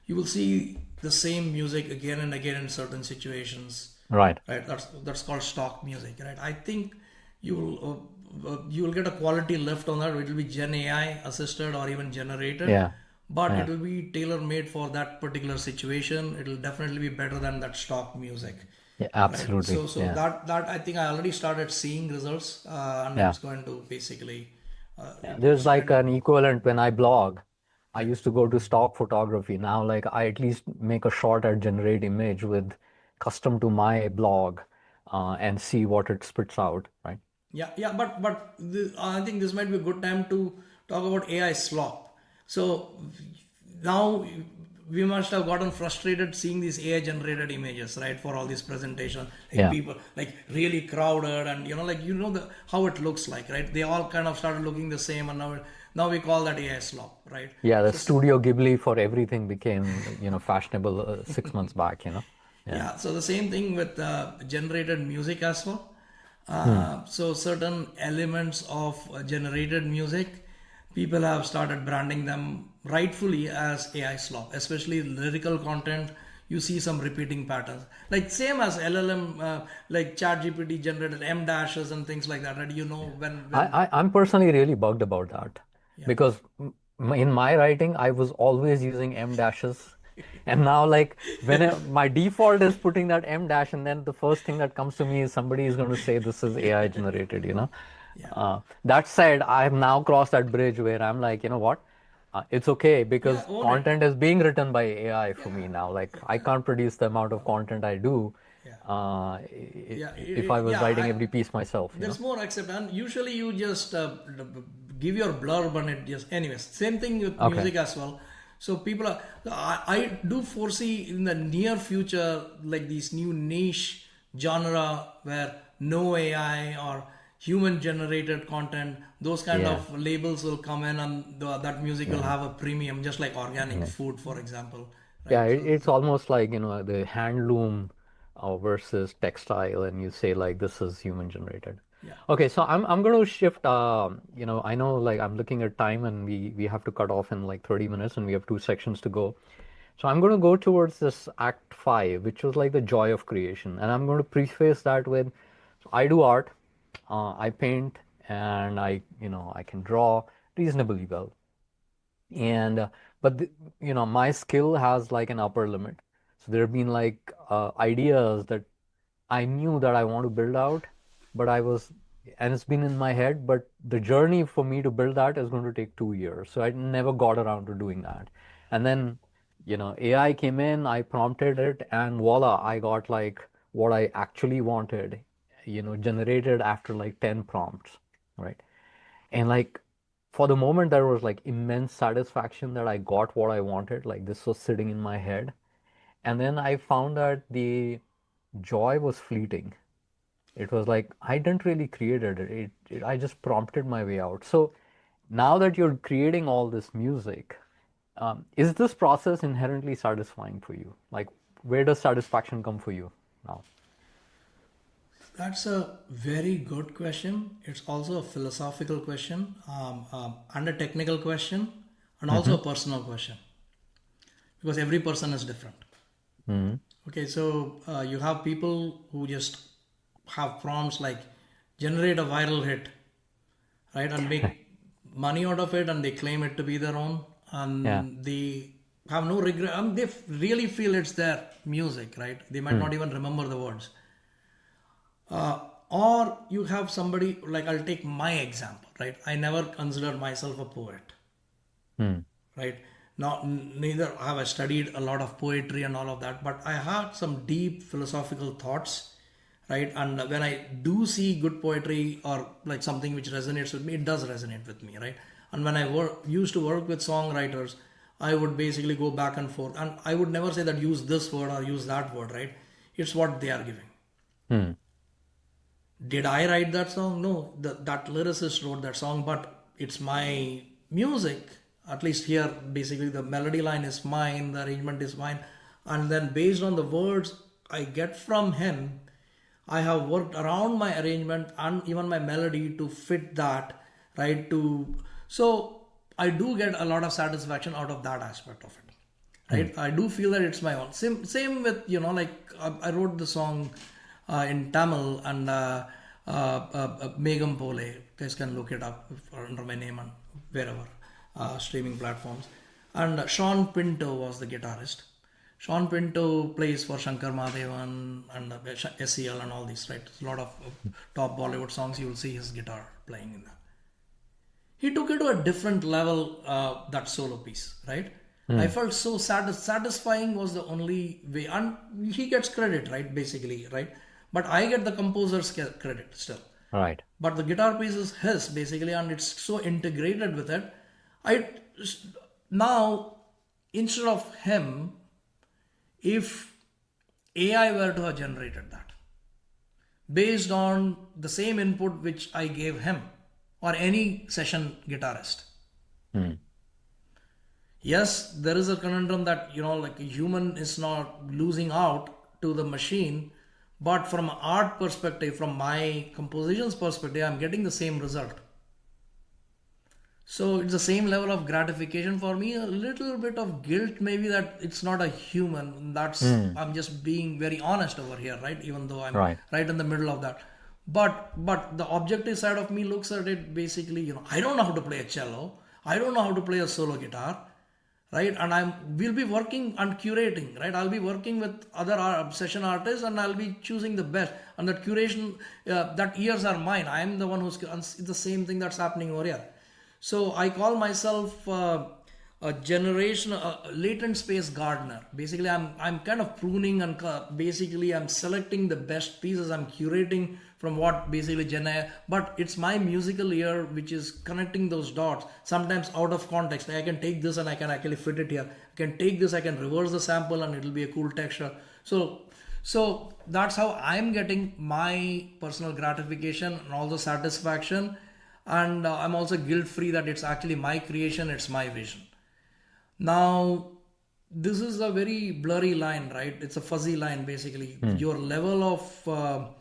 S3: You will see the same music again and again in certain situations,
S1: Right.
S3: right? That's called stock music, right? I think you will get a quality lift on that. It will be Gen AI assisted or even generated,
S1: Yeah.
S3: but it
S1: Yeah.
S3: will be tailor made for that particular situation. It will definitely be better than that stock music,
S1: Yeah.
S3: right?
S1: Absolutely.
S3: So
S1: Yeah.
S3: that I think I already started seeing results, and
S1: Yeah.
S3: it's going to basically
S1: Yeah. There's
S3: it's
S1: like
S3: kind of.
S1: an equivalent when I blog. I
S3: Right.
S1: used to go to stock photography. Now, like I at least make a shot at generate image with custom to my blog, and see what it spits out. Right.
S3: Yeah, yeah, but I think this might be a good time to talk about AI slop. So now we must have gotten frustrated seeing these AI generated images, right? For all these presentations, like
S1: Yeah.
S3: people like really crowded, and like the how it looks like, right? They all kind of started looking the same, and now we call that AI slop, right?
S1: Yeah. The
S3: So
S1: Studio Ghibli for everything became fashionable 6 months back. Yeah.
S3: yeah, so the same thing with generated music as well.
S1: Hmm.
S3: So certain elements of generated music, people have started branding them rightfully as AI slop, especially lyrical content. You see some repeating patterns, like same as LLM, like ChatGPT generated M dashes and things like that. Right?
S1: I'm personally really bugged about that
S3: Yeah.
S1: because in my writing, I was always using M dashes. And now, like, my default is putting that M dash, and then the first thing that comes to me is somebody is going to say this is AI generated.
S3: Yeah.
S1: That said, I have now crossed that bridge where I'm like, you know what? It's okay
S3: Yeah,
S1: because
S3: own it.
S1: content is being written by AI for
S3: Yeah.
S1: me now. Like, I can't produce the amount of content I do
S3: Yeah. Yeah,
S1: if I was
S3: yeah.
S1: writing every piece myself.
S3: There's more acceptance. Usually, you just give your blurb and it just. Anyways, same thing with
S1: Okay.
S3: music as well. So people are. I do foresee in the near future like these new niche genre where no AI or human generated content, those kind
S1: Yeah.
S3: of labels will come in, and that music will
S1: Yeah.
S3: have a premium, just like organic food, for example,
S1: Yeah,
S3: right?
S1: it's almost like, the handloom versus textile, and you say like this is human generated.
S3: Yeah.
S1: Okay, so I'm going to shift. I know like I'm looking at time, and we have to cut off in like 30 minutes, and we have two sections to go. So I'm going to go towards this Act 5, which was like the joy of creation, and I'm going to preface that with, so I do art, I paint, and I can draw reasonably well. And but my skill has like an upper limit. So there have been like ideas that I knew that I want to build out, but and it's been in my head, but the journey for me to build that is going to take 2 years. So I never got around to doing that. And then AI came in, I prompted it, and voila, I got like what I actually wanted, generated after like 10 prompts, right? And like for the moment, there was like immense satisfaction that I got what I wanted. Like this was sitting in my head. And then I found that the joy was fleeting. It was like I didn't really create it. I just prompted my way out. So now that you're creating all this music, is this process inherently satisfying for you? Like, where does satisfaction come for you now?
S3: That's a very good question. It's also a philosophical question, and a technical question, and also
S1: Mm-hmm.
S3: a personal question because every person is different.
S1: Mm-hmm.
S3: Okay, so you have people who just have prompts like generate a viral hit, right, and make money out of it, and they claim it to be their own,
S1: Yeah.
S3: and they have no regret. They really feel it's their music, right? They might
S1: Mm.
S3: not even remember the words. Or you have somebody like I'll take my example, right? I never considered myself a poet,
S1: Mm.
S3: right? Not neither have I studied a lot of poetry and all of that, but I had some deep philosophical thoughts, right? And when I do see good poetry or like something which resonates with me, it does resonate with me, right? And when I used to work with songwriters, I would basically go back and forth, and I would never say that use this word or use that word, right? It's what they are giving.
S1: Mm.
S3: Did I write that song? No, that lyricist wrote that song, but it's my music. At least here, basically, the melody line is mine, the arrangement is mine, and then based on the words I get from him, I have worked around my arrangement and even my melody to fit that, right? So I do get a lot of satisfaction out of that aspect of it,
S1: Mm.
S3: right? I do feel that it's my own. Same with like I wrote the song in Tamil and Megam Pole. You guys can look it up under my name and wherever streaming platforms. And Sean Pinto was the guitarist. Sean Pinto plays for Shankar Mahadevan and SEL and all these, right? A lot of top Bollywood songs, you will see his guitar playing in that. He took it to a different level, that solo piece, right? I
S1: Mm.
S3: felt so satisfying was the only way, and he gets credit, right? Basically, right? But I get the composer's credit still.
S1: Right.
S3: But the guitar piece is his basically, and it's so integrated with it. I now instead of him, if AI were to have generated that based on the same input which I gave him or any session guitarist.
S1: Mm.
S3: Yes, there is a conundrum that, like a human is not losing out to the machine, but from an art perspective, from my compositions perspective, I'm getting the same result. So it's the same level of gratification for me, a little bit of guilt maybe that it's not a human.
S1: Mm.
S3: I'm just being very honest over here, right? Even though I'm
S1: Right.
S3: right in the middle of that. But the objective side of me looks at it basically, I don't know how to play a cello. I don't know how to play a solo guitar, right? And we'll be working and curating, right? I'll be working with other session artists and I'll be choosing the best. And that curation, that ears are mine. I'm the one it's the same thing that's happening over here. So I call myself a generation, a latent space gardener. Basically, I'm kind of pruning and basically I'm selecting the best pieces. I'm curating from what basically Gen AI, but it's my musical ear which is connecting those dots. Sometimes out of context, I can take this and I can actually fit it here. I can take this, I can reverse the sample, and it'll be a cool texture. So that's how I'm getting my personal gratification and also satisfaction, and I'm also guilt free that it's actually my creation, it's my vision. Now, this is a very blurry line, right? It's a fuzzy line basically.
S1: Mm.
S3: Your level of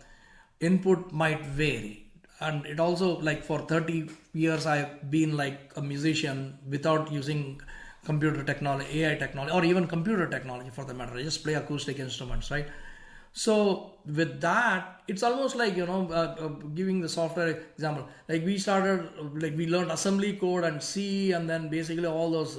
S3: input might vary, and it also, like, for 30 years I've been like a musician without using computer technology, AI technology, or even computer technology for the matter. I just play acoustic instruments, right? So with that, it's almost like, giving the software example. Like we started, like we learned assembly code and C, and then basically all those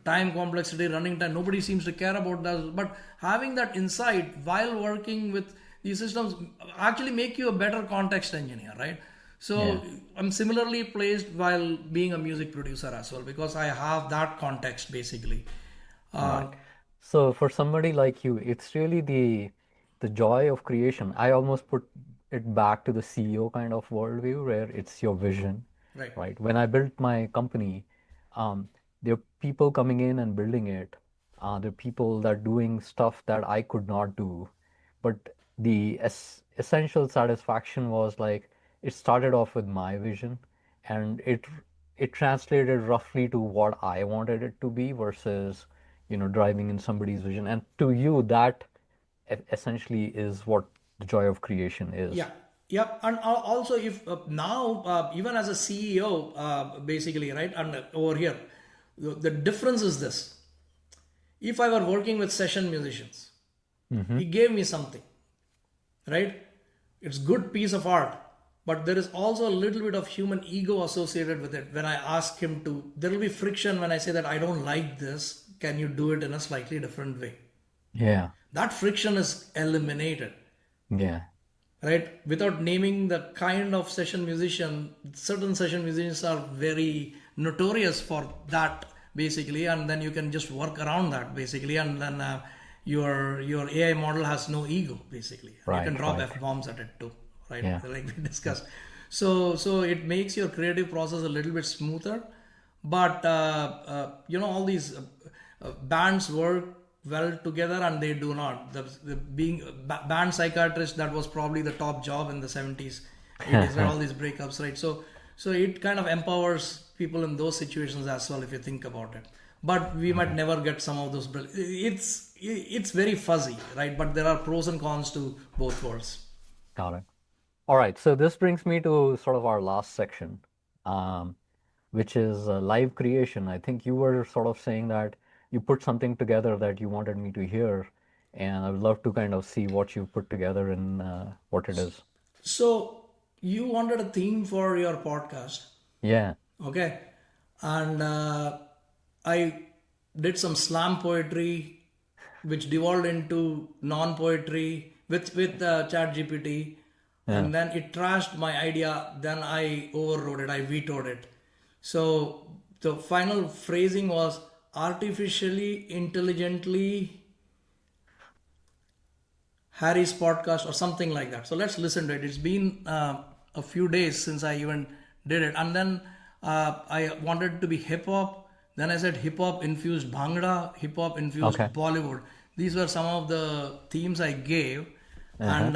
S3: time complexity, running time. Nobody seems to care about that. But having that insight while working with these systems actually make you a better context engineer, right?
S1: Yeah.
S3: So I'm similarly placed while being a music producer as well because I have that context basically.
S1: Right. So for somebody like you, it's really the joy of creation. I almost put it back to the CEO kind of worldview where it's your vision,
S3: Right.
S1: right? When I built my company, um, there are people coming in and building it. There are people that are doing stuff that I could not do. But the essential satisfaction was like it started off with my vision, and it translated roughly to what I wanted it to be versus driving in somebody's vision. And to you, that essentially is what the joy of creation is.
S3: Yeah, Yep, and also if now even as a CEO, basically, right, and over here, the difference is this: if I were working with session musicians,
S1: Mm-hmm.
S3: he gave me something, right? It's good piece of art, but there is also a little bit of human ego associated with it. When I ask him to, there will be friction when I say that I don't like this. Can you do it in a slightly different way?
S1: Yeah.
S3: That friction is eliminated,
S1: Yeah.
S3: right? Without naming the kind of session musician, certain session musicians are very notorious for that, basically, and then you can just work around that, basically, and then your AI model has no ego, basically. You can
S1: Right.
S3: drop
S1: Right.
S3: f bombs at it too, right?
S1: Yeah.
S3: Like we discussed. So it makes your creative process a little bit smoother, but all these bands work well together and they do not. The being band psychiatrist, that was probably the top job in the 70s, 80s, where all these breakups, right? So it kind of empowers people in those situations as well, if you think about it. But we might never get some of those. It's very fuzzy, right? But there are pros and cons to both worlds.
S1: Got it. All right. So this brings me to sort of our last section, um, which is live creation. I think you were sort of saying that you put something together that you wanted me to hear, and I would love to kind of see what you put together and what it is.
S3: So you wanted a theme for your podcast,
S1: Yeah.
S3: okay? And I did some slam poetry, which devolved into non-poetry with Chat GPT,
S1: Yeah.
S3: and then it trashed my idea. Then I overrode it. I vetoed it. So the final phrasing was artificially intelligently Harry's podcast or something like that. So let's listen to it. It's been a few days since I even did it. And then I wanted it to be hip hop. Then I said hip hop infused Bhangra, hip hop infused
S1: Okay.
S3: Bollywood. These were some of the themes I gave. And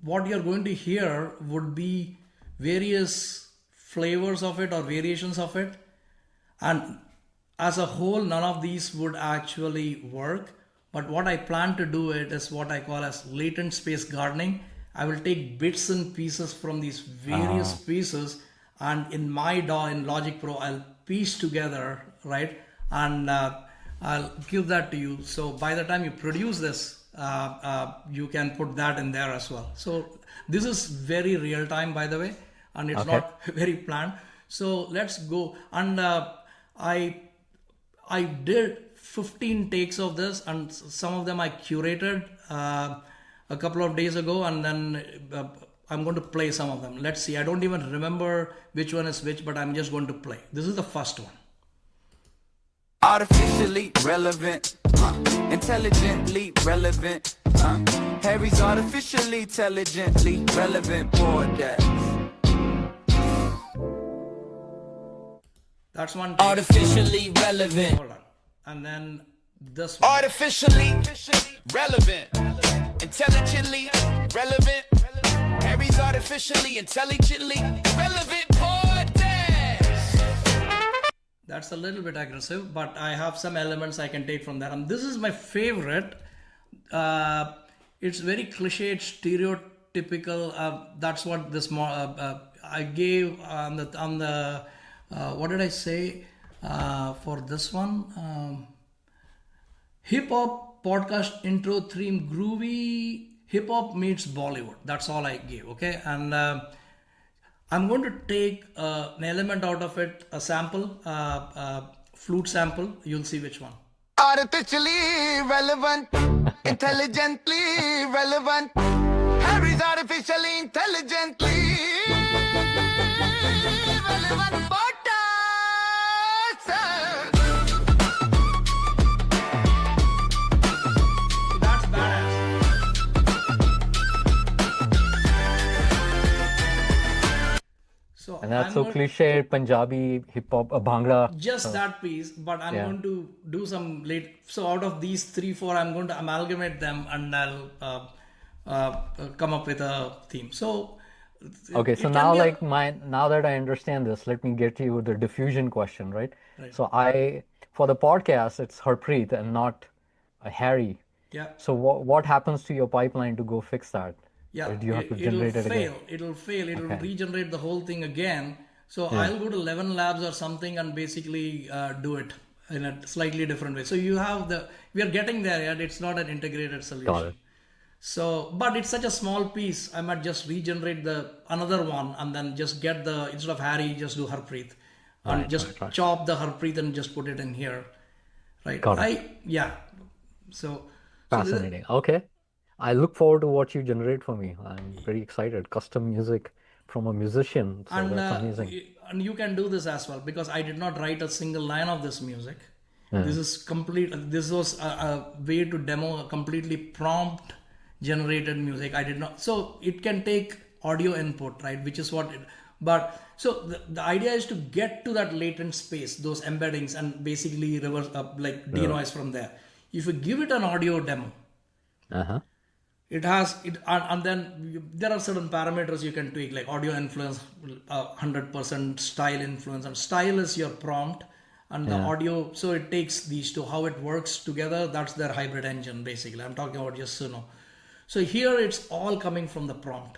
S3: what you're going to hear would be various flavors of it or variations of it. And as a whole, none of these would actually work. But what I plan to do it is what I call as latent space gardening. I will take bits and pieces from these various pieces, and in my DAW in Logic Pro, I'll piece together, right? And I'll give that to you. So by the time you produce this, you can put that in there as well. So this is very real time, by the way, and it's
S1: Okay.
S3: not very planned. So let's go. And I did 15 takes of this, and some of them I curated a couple of days ago, and then I'm going to play some of them. Let's see. I don't even remember which one is which, but I'm just going to play. This is the first one.
S2: Artificially relevant, intelligently relevant. Harry's artificially intelligently relevant podcast.
S3: That's one take.
S2: Artificially relevant.
S3: Hold on. And then this one.
S2: Artificially relevant. Intelligently relevant. Harry's artificially intelligently relevant podcast.
S3: That's a little bit aggressive, but I have some elements I can take from that. And this is my favorite. It's very cliched, stereotypical. That's what this I gave on the what did I say for this one? Hip hop podcast intro theme, groovy hip hop meets Bollywood. That's all I gave. Okay, and I'm going to take an element out of it, a sample, flute sample. You'll see which one.
S2: Artificially relevant, intelligently relevant. Harry's artificially intelligently relevant podcast.
S3: That's badass. So
S1: And that's
S3: I'm
S1: so
S3: going
S1: cliche, Punjabi, hip hop, Bhangra.
S3: just that piece, but I'm
S1: Yeah.
S3: going to do some late. So out of these three, four, I'm going to amalgamate them, and I'll come up with a theme. So
S1: Okay,
S3: it
S1: so
S3: can
S1: now
S3: be a,
S1: like now that I understand this, let me get you the diffusion question, right?
S3: right.
S1: So for the podcast, it's Harpreet and not Harry.
S3: Yeah.
S1: So what happens to your pipeline to go fix that?
S3: Yeah,
S1: Do you have to
S3: it'll
S1: generate it again?
S3: fail. It'll fail. It'll
S1: Okay.
S3: regenerate the whole thing again. So
S1: Yeah.
S3: I'll go to 11 labs or something and basically do it in a slightly different way. So you have we are getting there yet. It's not an integrated
S1: Got
S3: solution.
S1: it.
S3: So, but it's such a small piece. I might just regenerate the another one and then just get instead of Harry, just do Harpreet and
S1: Right,
S3: just
S1: right, right.
S3: chop the Harpreet and just put it in here. Right.
S1: Got it.
S3: Yeah. So, so
S1: Fascinating. Okay. I look forward to what you generate for me. I'm very excited. Custom music from a musician, so
S3: and
S1: that's amazing.
S3: and you can do this as well because I did not write a single line of this music.
S1: Yeah.
S3: This is complete. This was a way to demo a completely prompt generated music. I did not. So it can take audio input, right? Which is what. But so the idea is to get to that latent space, those embeddings, and basically reverse like denoise from there. If you give it an audio demo,
S1: Uh-huh.
S3: it has it and then there are certain parameters you can tweak like audio influence, 100% style influence, and style is your prompt and the audio. So it takes these two, how it works together. That's their hybrid engine basically. I'm talking about just Suno. So here it's all coming from the prompt,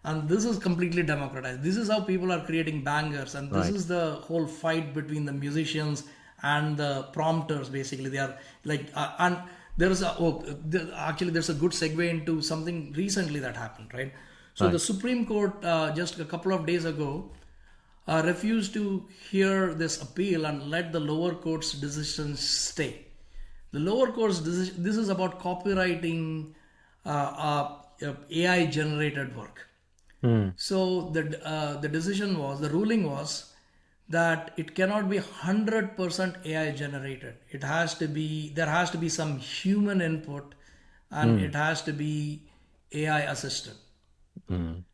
S3: and this is completely democratized. This is how people are creating bangers, and this
S1: Right.
S3: is the whole fight between the musicians and the prompters basically. They are like and there's actually there's a good segue into something recently that happened, right? So
S1: Right.
S3: the Supreme Court just a couple of days ago refused to hear this appeal and let the lower court's decisions stay. The lower court's decision, this is about copywriting AI generated work. So the decision was, the ruling was that it cannot be 100% AI generated. It has to be, there has to be some human input, and it has to be AI assisted.
S1: Well,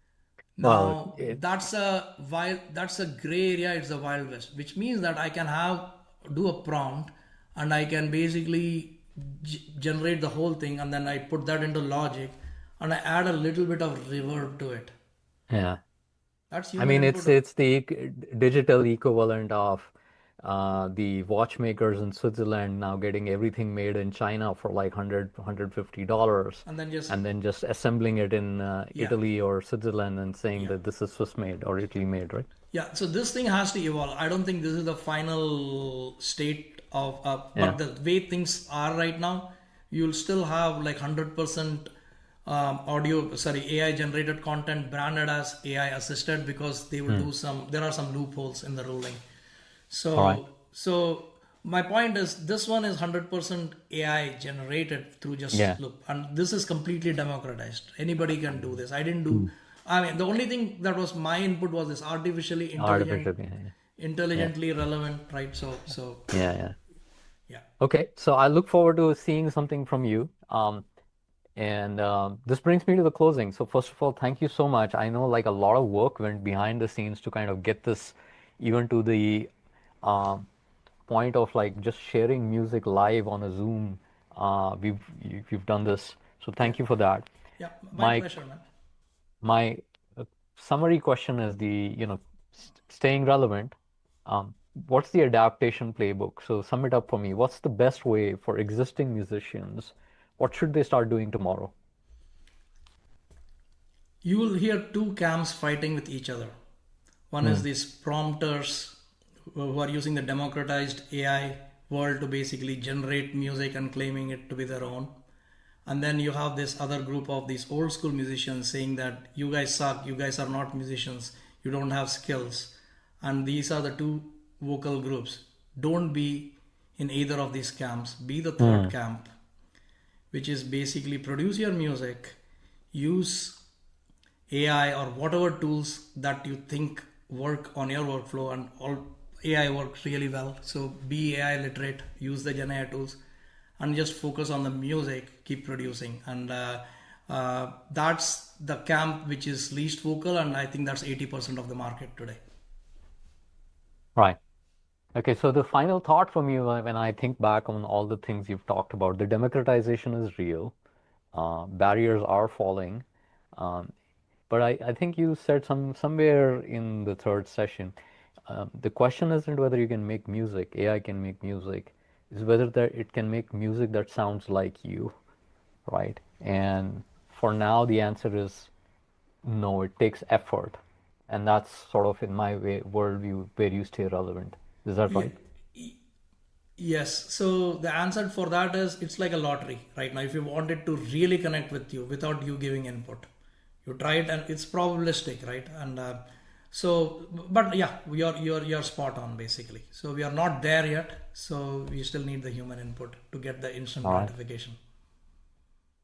S3: Now that's a gray area. It's the wild west, which means that I can do a prompt and I can basically generate the whole thing, and then I put that into logic and I add a little bit of reverb to it.
S1: yeah.
S3: That's
S1: I
S3: human
S1: mean,
S3: input.
S1: it's the digital equivalent of the watchmakers in Switzerland now getting everything made in China for like $150,
S3: And then just
S1: and then just assembling it in
S3: yeah.
S1: Italy or Switzerland and saying
S3: Yeah.
S1: that this is Swiss made or Italy made, right?
S3: Yeah, so this thing has to evolve. I don't think this is the final state of,
S1: Yeah.
S3: but the way things are right now, you'll still have like 100% AI generated content branded as AI assisted because they will do there are some loopholes in the ruling.
S1: All right.
S3: So my point is this one is 100% AI generated through just
S1: Yeah.
S3: loop, and this is completely democratized. Anybody can do this. I didn't do. I mean, the only thing that was my input was this artificially
S1: Artificial.
S3: intelligently relevant, right?
S1: Yeah, yeah.
S3: Yeah.
S1: Okay, so I look forward to seeing something from you. And this brings me to the closing. So first of all, thank you so much. I know like a lot of work went behind the scenes to kind of get this even to the um, point of like just sharing music live on a Zoom. You've done this, so thank you for that.
S3: Yeah, my
S1: My
S3: pleasure, man.
S1: my summary question is staying relevant. What's the adaptation playbook? So sum it up for me. What's the best way for existing musicians? What should they start doing tomorrow?
S3: You will hear two camps fighting with each other. One is these prompters who are using the democratized AI world to basically generate music and claiming it to be their own. And then you have this other group of these old school musicians saying that you guys suck, you guys are not musicians, you don't have skills. And these are the two vocal groups. Don't be in either of these camps. Be the third camp, which is basically produce your music, use AI or whatever tools that you think work on your workflow, and all AI works really well. So be AI literate, use the Gen AI tools, and just focus on the music, keep producing. And that's the camp which is least vocal, and I think that's 80% of the market today.
S1: Right. Okay, so the final thought from you when I think back on all the things you've talked about, the democratization is real. Barriers are falling. Um, but I think you said somewhere in the third session, the question isn't whether you can make music, AI can make music, is whether that it can make music that sounds like you, right? And for now, the answer is No, it takes effort. And that's sort of in my worldview where you stay relevant. Is that right?
S3: Yes. So the answer for that is it's like a lottery right now. If you want it to really connect with you without you giving input, you try it and it's probabilistic, right? And but yeah, you're spot on basically. So we are not there yet. So we still need the human input to get the instant
S1: All right.
S3: gratification.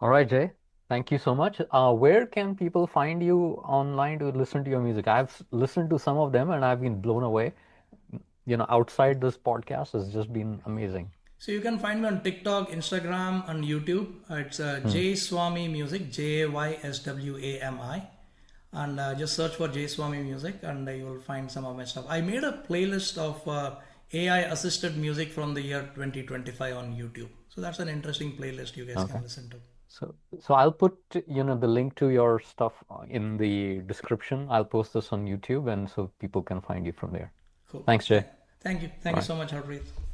S1: All right, Jay. Thank you so much. Where can people find you online to listen to your music? I've listened to some of them and I've been blown away. Outside this podcast has just been amazing.
S3: So you can find me on TikTok, Instagram, and YouTube. It's
S1: Hmm.
S3: Jay Swami Music, Jayswami, and just search for Jay Swami Music, and you will find some of my stuff. I made a playlist of AI assisted music from the year 2025 on YouTube. So that's an interesting playlist you guys
S1: Okay.
S3: can listen to.
S1: So I'll put, the link to your stuff in the description. I'll post this on YouTube and so people can find you from there.
S3: Cool.
S1: Thanks, Jay.
S3: Thank you. Thank
S1: All
S3: you
S1: right.
S3: so much, Harpreet.